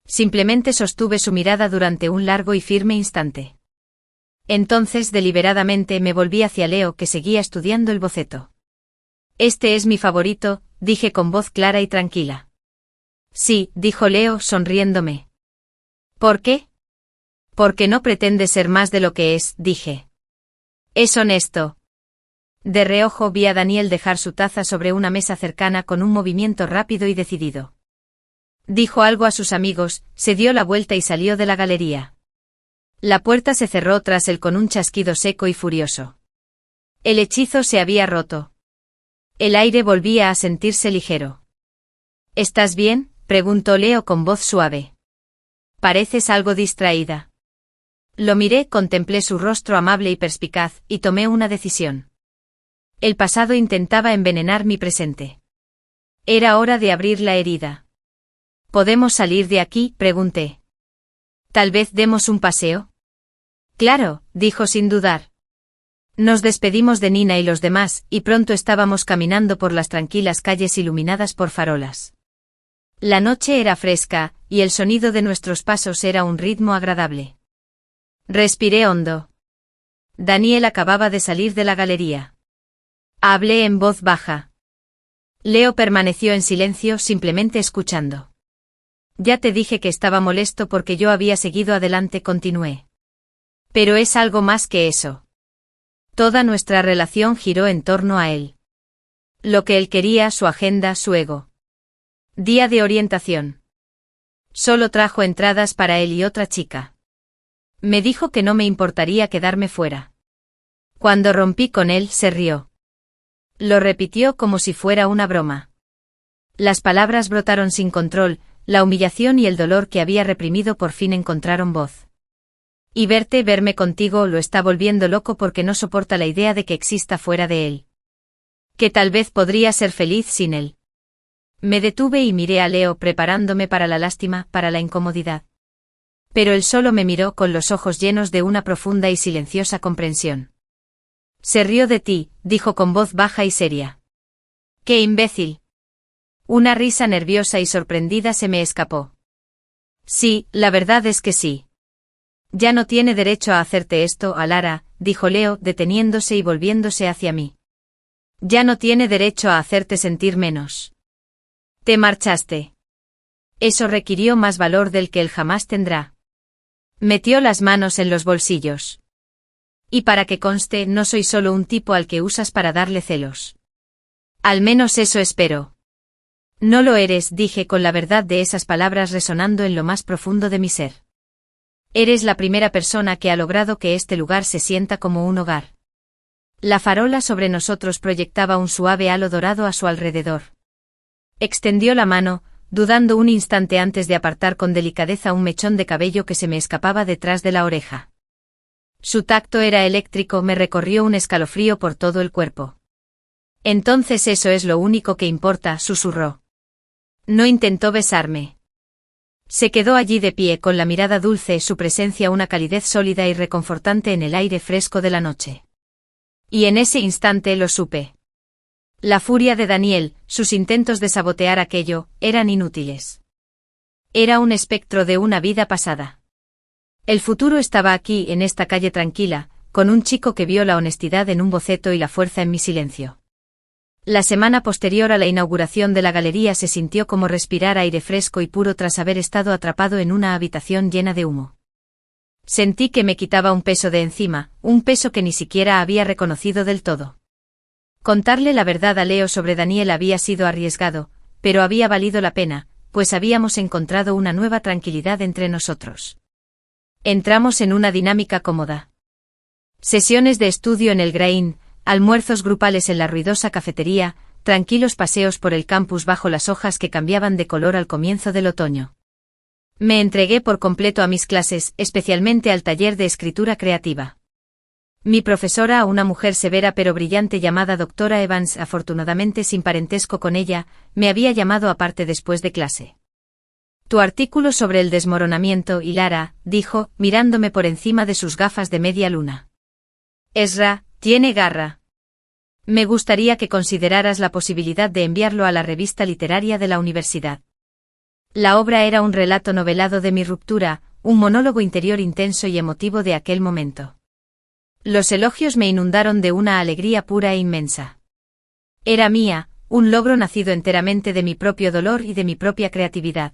Speaker 1: Simplemente sostuve su mirada durante un largo y firme instante. Entonces deliberadamente me volví hacia Leo, que seguía estudiando el boceto. Este es mi favorito, dije con voz clara y tranquila. Sí, dijo Leo, sonriéndome. ¿Por qué? Porque no pretende ser más de lo que es, dije. Es honesto. De reojo vi a Daniel dejar su taza sobre una mesa cercana con un movimiento rápido y decidido. Dijo algo a sus amigos, se dio la vuelta y salió de la galería. La puerta se cerró tras él con un chasquido seco y furioso. El hechizo se había roto. El aire volvía a sentirse ligero. ¿Estás bien?, preguntó Leo con voz suave. Pareces algo distraída. Lo miré, contemplé su rostro amable y perspicaz, y tomé una decisión. El pasado intentaba envenenar mi presente. Era hora de abrir la herida. ¿Podemos salir de aquí?, pregunté. ¿Tal vez demos un paseo? Claro, dijo sin dudar. Nos despedimos de Nina y los demás, y pronto estábamos caminando por las tranquilas calles iluminadas por farolas. La noche era fresca, y el sonido de nuestros pasos era un ritmo agradable. Respiré hondo. Daniel acababa de salir de la galería. Hablé en voz baja. Leo permaneció en silencio, simplemente escuchando. Ya te dije que estaba molesto porque yo había seguido adelante, continué. Pero es algo más que eso. Toda nuestra relación giró en torno a él. Lo que él quería, su agenda, su ego. Día de orientación. Solo trajo entradas para él y otra chica. Me dijo que no me importaría quedarme fuera. Cuando rompí con él, se rió. Lo repitió como si fuera una broma. Las palabras brotaron sin control, la humillación y el dolor que había reprimido por fin encontraron voz. Y verme contigo lo está volviendo loco porque no soporta la idea de que exista fuera de él. Que tal vez podría ser feliz sin él. Me detuve y miré a Leo preparándome para la lástima, para la incomodidad. Pero él solo me miró con los ojos llenos de una profunda y silenciosa comprensión. Se rió de ti, dijo con voz baja y seria. ¡Qué imbécil! Una risa nerviosa y sorprendida se me escapó. Sí, la verdad es que sí. Ya no tiene derecho a hacerte esto, Alara, dijo Leo, deteniéndose y volviéndose hacia mí. Ya no tiene derecho a hacerte sentir menos. Te marchaste. Eso requirió más valor del que él jamás tendrá. Metió las manos en los bolsillos. Y para que conste, no soy solo un tipo al que usas para darle celos. Al menos eso espero. No lo eres, dije con la verdad de esas palabras resonando en lo más profundo de mi ser. Eres la primera persona que ha logrado que este lugar se sienta como un hogar. La farola sobre nosotros proyectaba un suave halo dorado a su alrededor. Extendió la mano, dudando un instante antes de apartar con delicadeza un mechón de cabello que se me escapaba detrás de la oreja. Su tacto era eléctrico, me recorrió un escalofrío por todo el cuerpo. Entonces eso es lo único que importa, susurró. No intentó besarme. Se quedó allí de pie con la mirada dulce, su presencia una calidez sólida y reconfortante en el aire fresco de la noche. Y en ese instante lo supe. La furia de Daniel, sus intentos de sabotear aquello, eran inútiles. Era un espectro de una vida pasada. El futuro estaba aquí, en esta calle tranquila, con un chico que vio la honestidad en un boceto y la fuerza en mi silencio. La semana posterior a la inauguración de la galería se sintió como respirar aire fresco y puro tras haber estado atrapado en una habitación llena de humo. Sentí que me quitaba un peso de encima, un peso que ni siquiera había reconocido del todo. Contarle la verdad a Leo sobre Daniel había sido arriesgado, pero había valido la pena, pues habíamos encontrado una nueva tranquilidad entre nosotros. Entramos en una dinámica cómoda. Sesiones de estudio en el Grain, almuerzos grupales en la ruidosa cafetería, tranquilos paseos por el campus bajo las hojas que cambiaban de color al comienzo del otoño. Me entregué por completo a mis clases, especialmente al taller de escritura creativa. Mi profesora, una mujer severa pero brillante llamada doctora Evans, afortunadamente sin parentesco con ella, me había llamado aparte después de clase. Tu artículo sobre el desmoronamiento, Lara, dijo, mirándome por encima de sus gafas de media luna. Ezra, tiene garra. Me gustaría que consideraras la posibilidad de enviarlo a la revista literaria de la universidad. La obra era un relato novelado de mi ruptura, un monólogo interior intenso y emotivo de aquel momento. Los elogios me inundaron de una alegría pura e inmensa. Era mía, un logro nacido enteramente de mi propio dolor y de mi propia creatividad.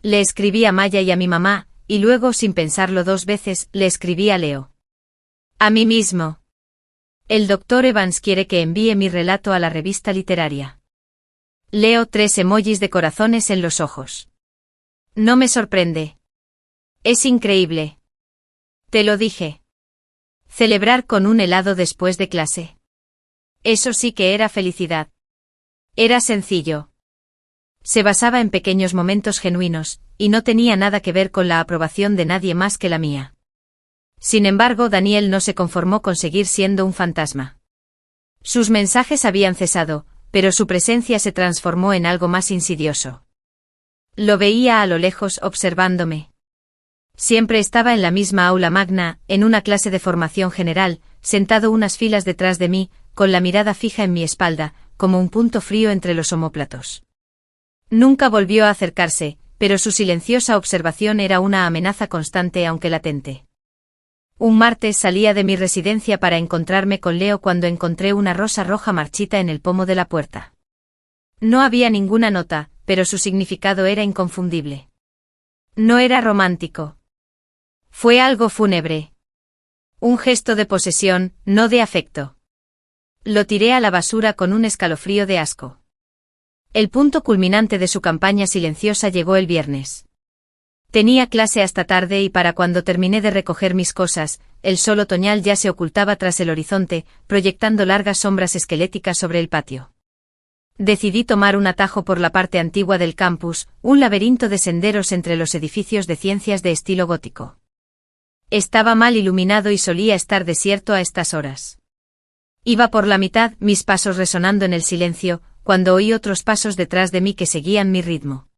Speaker 1: Le escribí a Maya y a mi mamá, y luego, sin pensarlo dos veces, le escribí a Leo. A mí mismo. El doctor Evans quiere que envíe mi relato a la revista literaria. Leo 3 emojis de corazones en los ojos. No me sorprende. Es increíble. Te lo dije. Celebrar con un helado después de clase. Eso sí que era felicidad. Era sencillo. Se basaba en pequeños momentos genuinos, y no tenía nada que ver con la aprobación de nadie más que la mía. Sin embargo, Daniel no se conformó con seguir siendo un fantasma. Sus mensajes habían cesado, pero su presencia se transformó en algo más insidioso. Lo veía a lo lejos observándome. Siempre estaba en la misma aula magna, en una clase de formación general, sentado unas filas detrás de mí, con la mirada fija en mi espalda, como un punto frío entre los omóplatos. Nunca volvió a acercarse, pero su silenciosa observación era una amenaza constante aunque latente. Un martes salía de mi residencia para encontrarme con Leo cuando encontré una rosa roja marchita en el pomo de la puerta. No había ninguna nota, pero su significado era inconfundible. No era romántico. Fue algo fúnebre. Un gesto de posesión, no de afecto. Lo tiré a la basura con un escalofrío de asco. El punto culminante de su campaña silenciosa llegó el viernes. Tenía clase hasta tarde y para cuando terminé de recoger mis cosas, el sol otoñal ya se ocultaba tras el horizonte, proyectando largas sombras esqueléticas sobre el patio. Decidí tomar un atajo por la parte antigua del campus, un laberinto de senderos entre los edificios de ciencias de estilo gótico. Estaba mal iluminado y solía estar desierto a estas horas. Iba por la mitad, mis pasos resonando en el silencio, cuando oí otros pasos detrás de mí que seguían mi ritmo.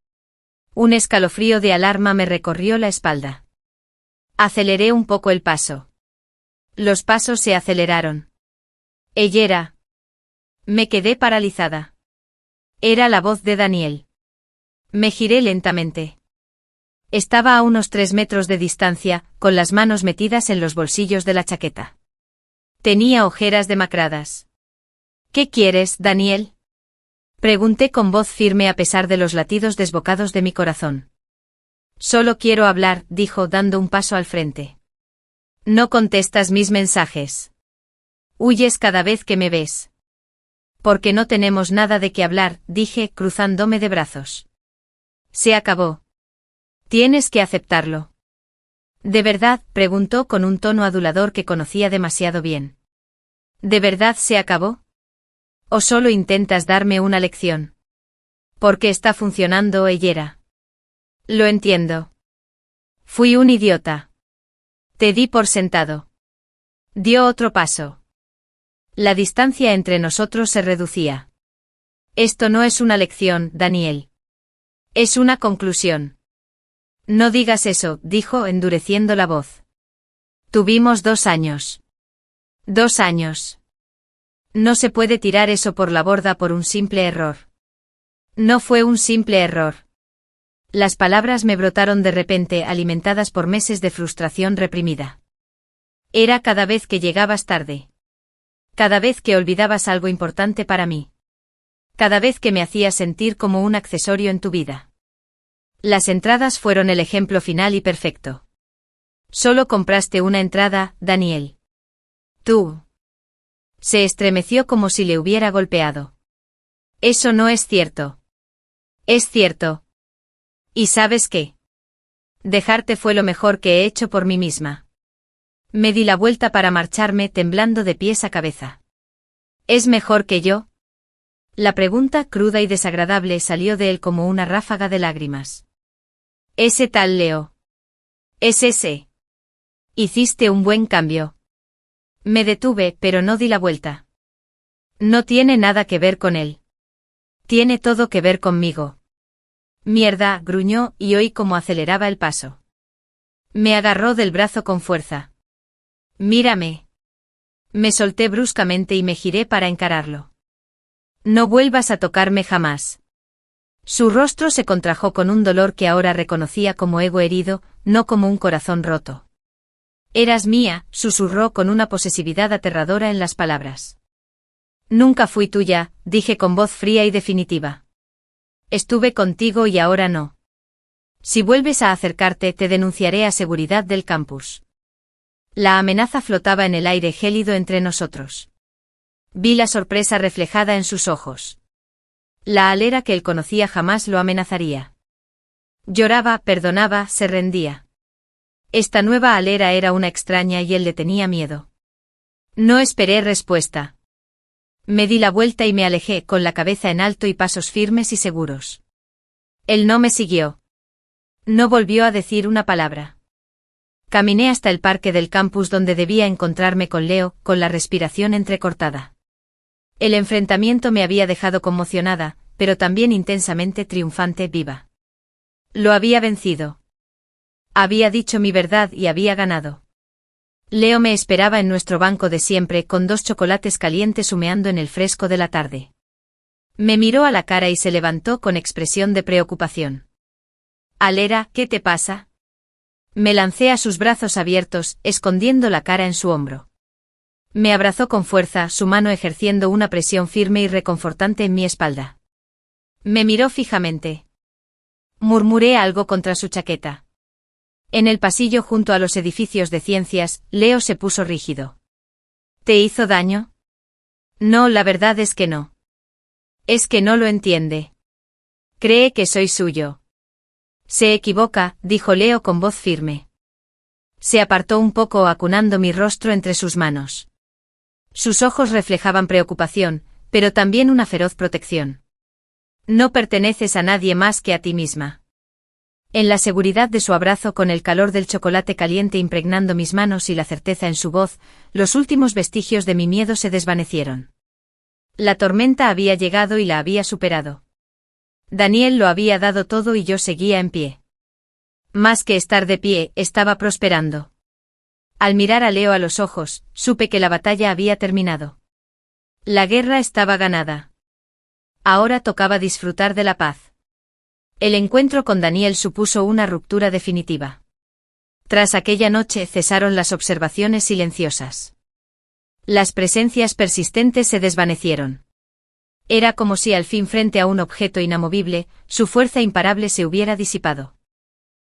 Speaker 1: Un escalofrío de alarma me recorrió la espalda. Aceleré un poco el paso. Los pasos se aceleraron. Ella era. Me quedé paralizada. Era la voz de Daniel. Me giré lentamente. Estaba a unos 3 metros de distancia, con las manos metidas en los bolsillos de la chaqueta. Tenía ojeras demacradas. ¿Qué quieres, Daniel? Pregunté con voz firme a pesar de los latidos desbocados de mi corazón. Solo quiero hablar, dijo dando un paso al frente. No contestas mis mensajes. Huyes cada vez que me ves. Porque no tenemos nada de qué hablar, dije, cruzándome de brazos. Se acabó. Tienes que aceptarlo. ¿De verdad?, preguntó con un tono adulador que conocía demasiado bien. ¿De verdad se acabó? ¿O solo intentas darme una lección? Porque está funcionando, Ellera. Lo entiendo. Fui un idiota. Te di por sentado. Dio otro paso. La distancia entre nosotros se reducía. Esto no es una lección, Daniel. Es una conclusión. No digas eso, dijo endureciendo la voz. Tuvimos 2 años. 2 años. No se puede tirar eso por la borda por un simple error. No fue un simple error. Las palabras me brotaron de repente, alimentadas por meses de frustración reprimida. Era cada vez que llegabas tarde. Cada vez que olvidabas algo importante para mí. Cada vez que me hacías sentir como un accesorio en tu vida. Las entradas fueron el ejemplo final y perfecto. Solo compraste una entrada, Daniel. Tú. Se estremeció como si le hubiera golpeado. Eso no es cierto. Es cierto. ¿Y sabes qué? Dejarte fue lo mejor que he hecho por mí misma. Me di la vuelta para marcharme temblando de pies a cabeza. ¿Es mejor que yo? La pregunta cruda y desagradable salió de él como una ráfaga de lágrimas. Ese tal Leo. Es ese. Hiciste un buen cambio. Me detuve, pero no di la vuelta. No tiene nada que ver con él. Tiene todo que ver conmigo. Mierda, gruñó y oí cómo aceleraba el paso. Me agarró del brazo con fuerza. Mírame. Me solté bruscamente y me giré para encararlo. No vuelvas a tocarme jamás. Su rostro se contrajo con un dolor que ahora reconocía como ego herido, no como un corazón roto. Eras mía, susurró con una posesividad aterradora en las palabras. Nunca fui tuya, dije con voz fría y definitiva. Estuve contigo y ahora no. Si vuelves a acercarte te denunciaré a seguridad del campus. La amenaza flotaba en el aire gélido entre nosotros. Vi la sorpresa reflejada en sus ojos. La Alera que él conocía jamás lo amenazaría. Lloraba, perdonaba, se rendía. Esta nueva Alera era una extraña y él le tenía miedo. No esperé respuesta. Me di la vuelta y me alejé con la cabeza en alto y pasos firmes y seguros. Él no me siguió. No volvió a decir una palabra. Caminé hasta el parque del campus donde debía encontrarme con Leo, con la respiración entrecortada. El enfrentamiento me había dejado conmocionada, pero también intensamente triunfante, viva. Lo había vencido. Había dicho mi verdad y había ganado. Leo me esperaba en nuestro banco de siempre con 2 chocolates calientes humeando en el fresco de la tarde. Me miró a la cara y se levantó con expresión de preocupación. Alera, ¿qué te pasa? Me lancé a sus brazos abiertos, escondiendo la cara en su hombro. Me abrazó con fuerza, su mano ejerciendo una presión firme y reconfortante en mi espalda. Me miró fijamente. Murmuré algo contra su chaqueta. En el pasillo junto a los edificios de ciencias, Leo se puso rígido. ¿Te hizo daño? No, la verdad es que no. Es que no lo entiende. Cree que soy suyo. Se equivoca, dijo Leo con voz firme. Se apartó un poco acunando mi rostro entre sus manos. Sus ojos reflejaban preocupación, pero también una feroz protección. No perteneces a nadie más que a ti misma. En la seguridad de su abrazo, con el calor del chocolate caliente impregnando mis manos y la certeza en su voz, los últimos vestigios de mi miedo se desvanecieron. La tormenta había llegado y la había superado. Daniel lo había dado todo y yo seguía en pie. Más que estar de pie, estaba prosperando. Al mirar a Leo a los ojos, supe que la batalla había terminado. La guerra estaba ganada. Ahora tocaba disfrutar de la paz. El encuentro con Daniel supuso una ruptura definitiva. Tras aquella noche cesaron las observaciones silenciosas. Las presencias persistentes se desvanecieron. Era como si al fin, frente a un objeto inamovible, su fuerza imparable se hubiera disipado.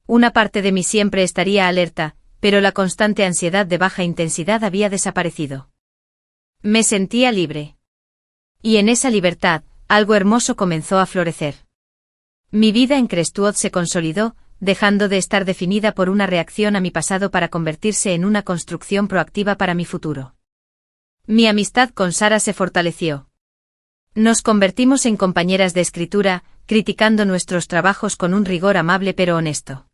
Speaker 1: Una parte de mí siempre estaría alerta, pero la constante ansiedad de baja intensidad había desaparecido. Me sentía libre. Y en esa libertad, algo hermoso comenzó a florecer. Mi vida en Crestwood se consolidó, dejando de estar definida por una reacción a mi pasado para convertirse en una construcción proactiva para mi futuro. Mi amistad con Sara se fortaleció. Nos convertimos en compañeras de escritura, criticando nuestros trabajos con un rigor amable pero honesto.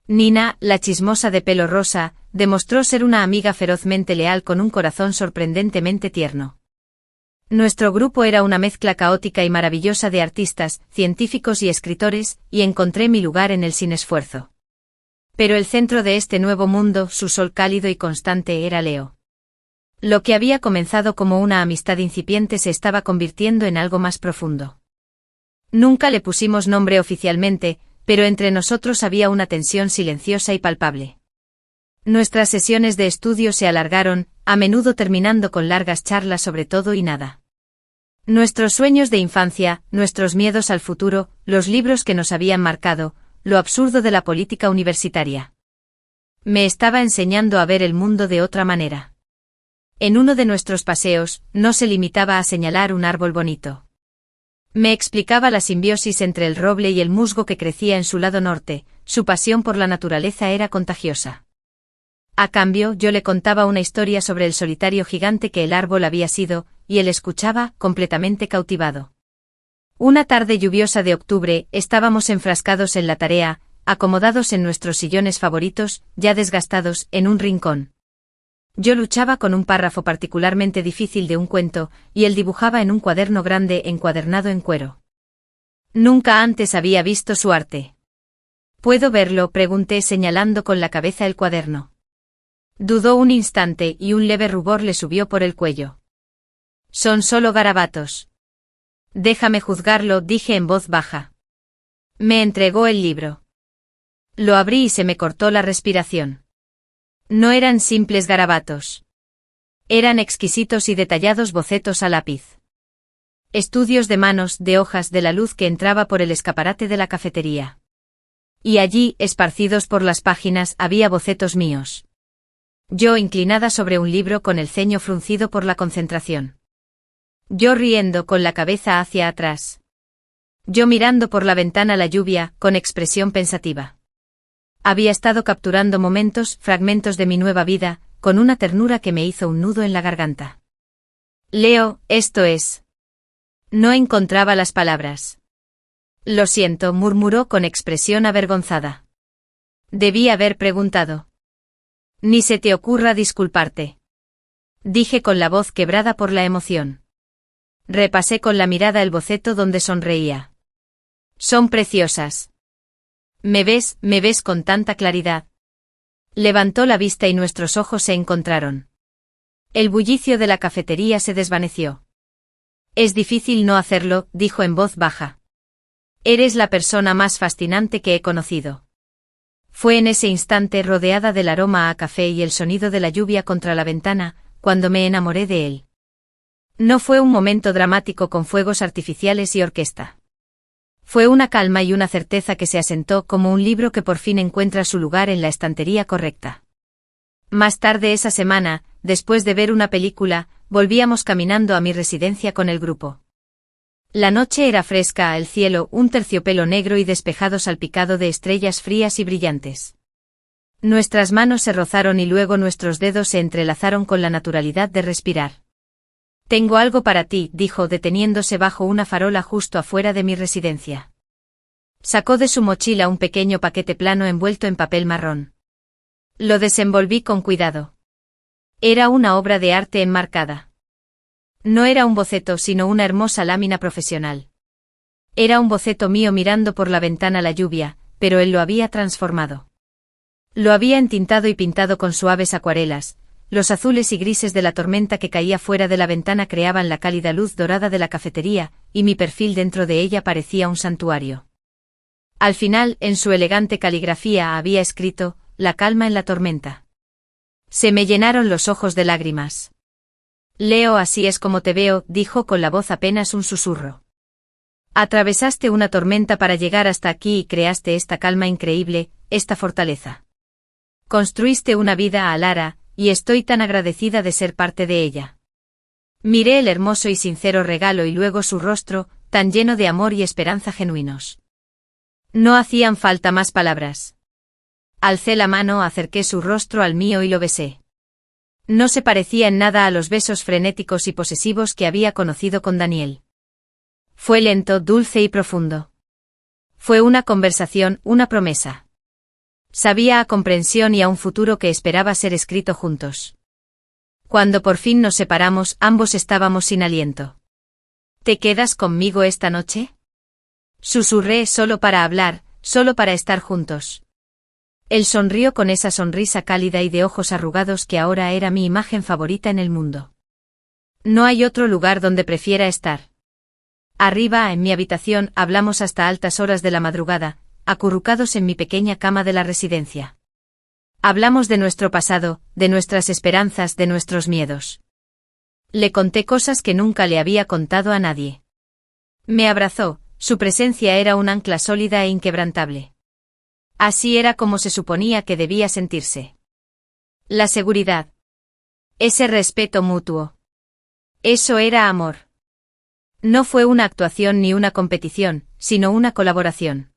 Speaker 1: Nina, la chismosa de pelo rosa, demostró ser una amiga ferozmente leal con un corazón sorprendentemente tierno. Nuestro grupo era una mezcla caótica y maravillosa de artistas, científicos y escritores, y encontré mi lugar en él sin esfuerzo. Pero el centro de este nuevo mundo, su sol cálido y constante, era Leo. Lo que había comenzado como una amistad incipiente se estaba convirtiendo en algo más profundo. Nunca le pusimos nombre oficialmente, pero entre nosotros había una tensión silenciosa y palpable. Nuestras sesiones de estudio se alargaron, a menudo terminando con largas charlas sobre todo y nada. Nuestros sueños de infancia, nuestros miedos al futuro, los libros que nos habían marcado, lo absurdo de la política universitaria. Me estaba enseñando a ver el mundo de otra manera. En uno de nuestros paseos, no se limitaba a señalar un árbol bonito. Me explicaba la simbiosis entre el roble y el musgo que crecía en su lado norte, su pasión por la naturaleza era contagiosa. A cambio, yo le contaba una historia sobre el solitario gigante que el árbol había sido, y él escuchaba, completamente cautivado. Una tarde lluviosa de octubre, estábamos enfrascados en la tarea, acomodados en nuestros sillones favoritos, ya desgastados, en un rincón. Yo luchaba con un párrafo particularmente difícil de un cuento, y él dibujaba en un cuaderno grande encuadernado en cuero. Nunca antes había visto su arte. ¿Puedo verlo?, pregunté señalando con la cabeza el cuaderno. Dudó un instante y un leve rubor le subió por el cuello. Son solo garabatos. Déjame juzgarlo, dije en voz baja. Me entregó el libro. Lo abrí y se me cortó la respiración. No eran simples garabatos. Eran exquisitos y detallados bocetos a lápiz. Estudios de manos, de hojas, de la luz que entraba por el escaparate de la cafetería. Y allí, esparcidos por las páginas, había bocetos míos. Yo inclinada sobre un libro con el ceño fruncido por la concentración. Yo riendo con la cabeza hacia atrás. Yo mirando por la ventana la lluvia, con expresión pensativa. Había estado capturando momentos, fragmentos de mi nueva vida, con una ternura que me hizo un nudo en la garganta. Leo, esto es. No encontraba las palabras. Lo siento, murmuró con expresión avergonzada. Debí haber preguntado. Ni se te ocurra disculparte. Dije con la voz quebrada por la emoción. Repasé con la mirada el boceto donde sonreía. Son preciosas. ¿Me ves con tanta claridad? Levantó la vista y nuestros ojos se encontraron. El bullicio de la cafetería se desvaneció. Es difícil no hacerlo, dijo en voz baja. Eres la persona más fascinante que he conocido. Fue en ese instante, rodeada del aroma a café y el sonido de la lluvia contra la ventana, cuando me enamoré de él. No fue un momento dramático con fuegos artificiales y orquesta. Fue una calma y una certeza que se asentó como un libro que por fin encuentra su lugar en la estantería correcta. Más tarde esa semana, después de ver una película, volvíamos caminando a mi residencia con el grupo. La noche era fresca, el cielo un terciopelo negro y despejado salpicado de estrellas frías y brillantes. Nuestras manos se rozaron y luego nuestros dedos se entrelazaron con la naturalidad de respirar. Tengo algo para ti, dijo deteniéndose bajo una farola justo afuera de mi residencia. Sacó de su mochila un pequeño paquete plano envuelto en papel marrón. Lo desenvolví con cuidado. Era una obra de arte enmarcada. No era un boceto, sino una hermosa lámina profesional. Era un boceto mío mirando por la ventana la lluvia, pero él lo había transformado. Lo había entintado y pintado con suaves acuarelas. Los azules y grises de la tormenta que caía fuera de la ventana creaban la cálida luz dorada de la cafetería, y mi perfil dentro de ella parecía un santuario. Al final, en su elegante caligrafía había escrito, la calma en la tormenta. Se me llenaron los ojos de lágrimas. Leo, así es como te veo, dijo con la voz apenas un susurro. Atravesaste una tormenta para llegar hasta aquí y creaste esta calma increíble, esta fortaleza. Construiste una vida a Lara, y estoy tan agradecida de ser parte de ella. Miré el hermoso y sincero regalo y luego su rostro, tan lleno de amor y esperanza genuinos. No hacían falta más palabras. Alcé la mano, acerqué su rostro al mío y lo besé. No se parecía en nada a los besos frenéticos y posesivos que había conocido con Daniel. Fue lento, dulce y profundo. Fue una conversación, una promesa. Sabía a comprensión y a un futuro que esperaba ser escrito juntos. Cuando por fin nos separamos, ambos estábamos sin aliento. ¿Te quedas conmigo esta noche? Susurré, solo para hablar, solo para estar juntos. Él sonrió con esa sonrisa cálida y de ojos arrugados que ahora era mi imagen favorita en el mundo. No hay otro lugar donde prefiera estar. Arriba, en mi habitación, hablamos hasta altas horas de la madrugada, acurrucados en mi pequeña cama de la residencia. Hablamos de nuestro pasado, de nuestras esperanzas, de nuestros miedos. Le conté cosas que nunca le había contado a nadie. Me abrazó, su presencia era un ancla sólida e inquebrantable. Así era como se suponía que debía sentirse. La seguridad. Ese respeto mutuo. Eso era amor. No fue una actuación ni una competición, sino una colaboración.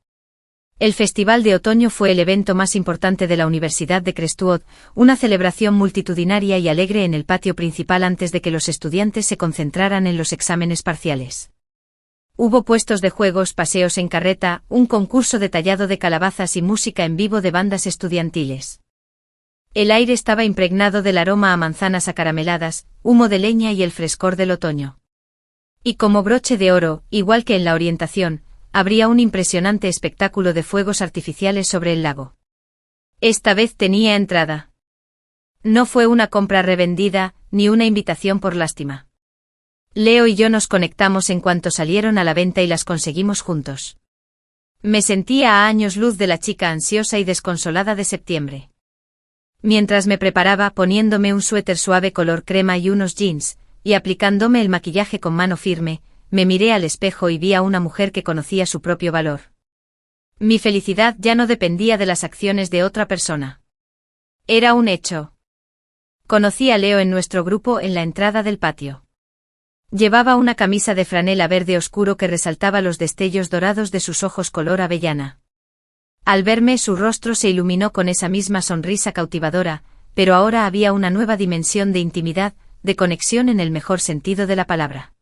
Speaker 1: El Festival de Otoño fue el evento más importante de la Universidad de Crestwood, una celebración multitudinaria y alegre en el patio principal antes de que los estudiantes se concentraran en los exámenes parciales. Hubo puestos de juegos, paseos en carreta, un concurso detallado de calabazas y música en vivo de bandas estudiantiles. El aire estaba impregnado del aroma a manzanas acarameladas, humo de leña y el frescor del otoño. Y como broche de oro, igual que en la orientación, habría un impresionante espectáculo de fuegos artificiales sobre el lago. Esta vez tenía entrada. No fue una compra revendida, ni una invitación por lástima. Leo y yo nos conectamos en cuanto salieron a la venta y las conseguimos juntos. Me sentía a años luz de la chica ansiosa y desconsolada de septiembre. Mientras me preparaba poniéndome un suéter suave color crema y unos jeans, y aplicándome el maquillaje con mano firme, me miré al espejo y vi a una mujer que conocía su propio valor. Mi felicidad ya no dependía de las acciones de otra persona. Era un hecho. Conocí a Leo en nuestro grupo en la entrada del patio. Llevaba una camisa de franela verde oscuro que resaltaba los destellos dorados de sus ojos color avellana. Al verme su rostro se iluminó con esa misma sonrisa cautivadora, pero ahora había una nueva dimensión de intimidad, de conexión en el mejor sentido de la palabra.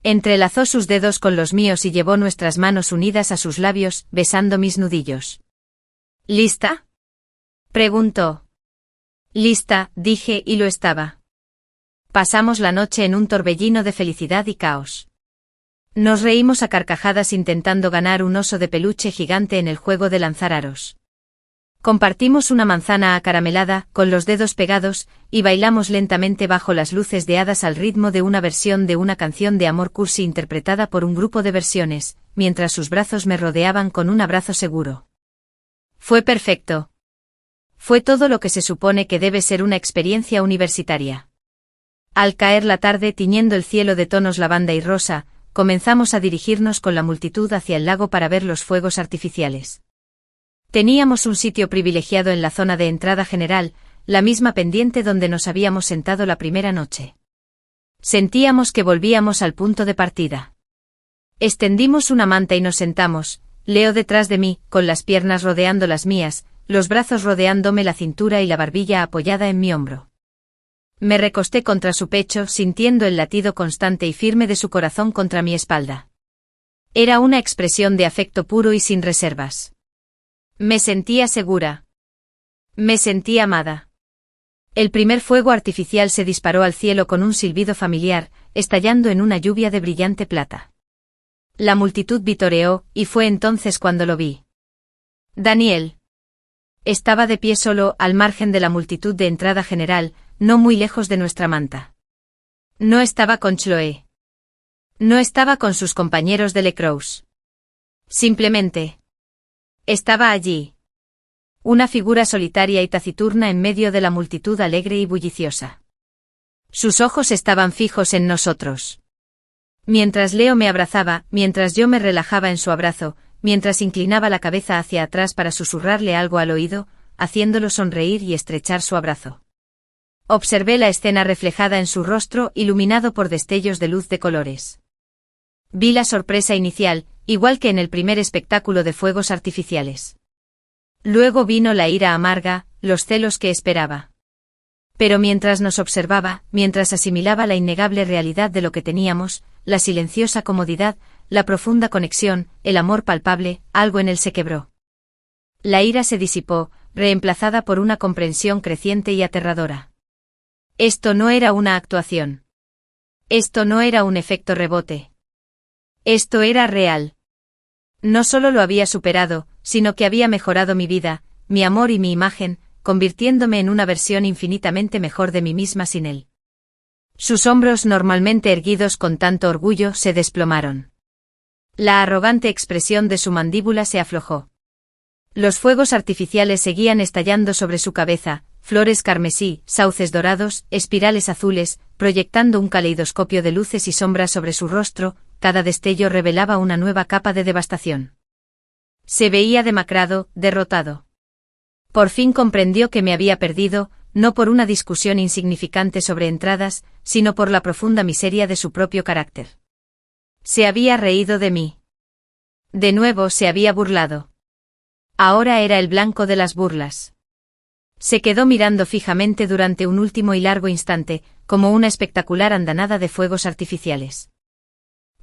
Speaker 1: Entrelazó sus dedos con los míos y llevó nuestras manos unidas a sus labios, besando mis nudillos. ¿Lista?, preguntó. Lista, dije, y lo estaba. Pasamos la noche en un torbellino de felicidad y caos. Nos reímos a carcajadas intentando ganar un oso de peluche gigante en el juego de lanzar aros. Compartimos una manzana acaramelada, con los dedos pegados, y bailamos lentamente bajo las luces de hadas al ritmo de una versión de una canción de amor cursi interpretada por un grupo de versiones, mientras sus brazos me rodeaban con un abrazo seguro. Fue perfecto. Fue todo lo que se supone que debe ser una experiencia universitaria. Al caer la tarde tiñendo el cielo de tonos lavanda y rosa, comenzamos a dirigirnos con la multitud hacia el lago para ver los fuegos artificiales. Teníamos un sitio privilegiado en la zona de entrada general, la misma pendiente donde nos habíamos sentado la primera noche. Sentíamos que volvíamos al punto de partida. Extendimos una manta y nos sentamos, Leo detrás de mí, con las piernas rodeando las mías, los brazos rodeándome la cintura y la barbilla apoyada en mi hombro. Me recosté contra su pecho, sintiendo el latido constante y firme de su corazón contra mi espalda. Era una expresión de afecto puro y sin reservas. Me sentía segura. Me sentí amada. El primer fuego artificial se disparó al cielo con un silbido familiar, estallando en una lluvia de brillante plata. La multitud vitoreó, y fue entonces cuando lo vi. Daniel. Estaba de pie solo, al margen de la multitud de entrada general, no muy lejos de nuestra manta. No estaba con Chloe. No estaba con sus compañeros de Lecroux. Simplemente. Estaba allí. Una figura solitaria y taciturna en medio de la multitud alegre y bulliciosa. Sus ojos estaban fijos en nosotros. Mientras Leo me abrazaba, mientras yo me relajaba en su abrazo, mientras inclinaba la cabeza hacia atrás para susurrarle algo al oído, haciéndolo sonreír y estrechar su abrazo. Observé la escena reflejada en su rostro, iluminado por destellos de luz de colores. Vi la sorpresa inicial, igual que en el primer espectáculo de fuegos artificiales. Luego vino la ira amarga, los celos que esperaba. Pero mientras nos observaba, mientras asimilaba la innegable realidad de lo que teníamos, la silenciosa comodidad, la profunda conexión, el amor palpable, algo en él se quebró. La ira se disipó, reemplazada por una comprensión creciente y aterradora. Esto no era una actuación. Esto no era un efecto rebote. Esto era real. No solo lo había superado, sino que había mejorado mi vida, mi amor y mi imagen, convirtiéndome en una versión infinitamente mejor de mí misma sin él. Sus hombros, normalmente erguidos con tanto orgullo, se desplomaron. La arrogante expresión de su mandíbula se aflojó. Los fuegos artificiales seguían estallando sobre su cabeza, flores carmesí, sauces dorados, espirales azules, proyectando un caleidoscopio de luces y sombras sobre su rostro, cada destello revelaba una nueva capa de devastación. Se veía demacrado, derrotado. Por fin comprendió que me había perdido, no por una discusión insignificante sobre entradas, sino por la profunda miseria de su propio carácter. Se había reído de mí. De nuevo se había burlado. Ahora era el blanco de las burlas. Se quedó mirando fijamente durante un último y largo instante, como una espectacular andanada de fuegos artificiales.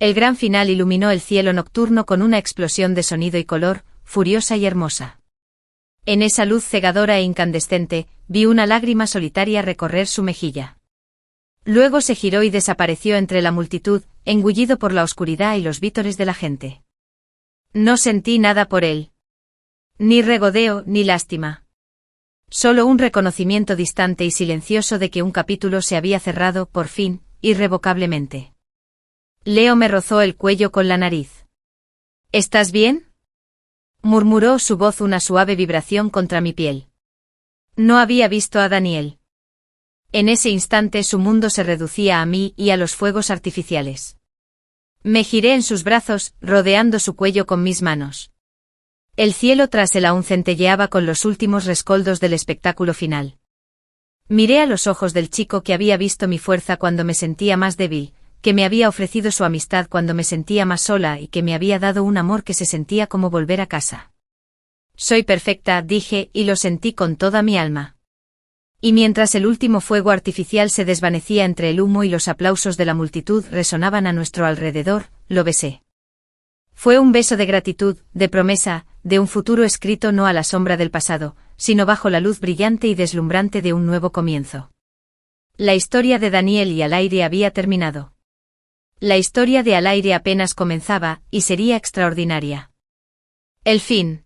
Speaker 1: El gran final iluminó el cielo nocturno con una explosión de sonido y color, furiosa y hermosa. En esa luz cegadora e incandescente, vi una lágrima solitaria recorrer su mejilla. Luego se giró y desapareció entre la multitud, engullido por la oscuridad y los vítores de la gente. No sentí nada por él. Ni regodeo, ni lástima. Solo un reconocimiento distante y silencioso de que un capítulo se había cerrado, por fin, irrevocablemente. Leo me rozó el cuello con la nariz. ¿Estás bien?, murmuró su voz, una suave vibración contra mi piel. No había visto a Daniel. En ese instante su mundo se reducía a mí y a los fuegos artificiales. Me giré en sus brazos, rodeando su cuello con mis manos. El cielo tras él aún centelleaba con los últimos rescoldos del espectáculo final. Miré a los ojos del chico que había visto mi fuerza cuando me sentía más débil, que me había ofrecido su amistad cuando me sentía más sola y que me había dado un amor que se sentía como volver a casa. Soy perfecta, dije, y lo sentí con toda mi alma. Y mientras el último fuego artificial se desvanecía entre el humo y los aplausos de la multitud resonaban a nuestro alrededor, lo besé. Fue un beso de gratitud, de promesa, de un futuro escrito no a la sombra del pasado, sino bajo la luz brillante y deslumbrante de un nuevo comienzo. La historia de Daniel y Alaire había terminado. La historia de Alaire apenas comenzaba, y sería extraordinaria. El fin.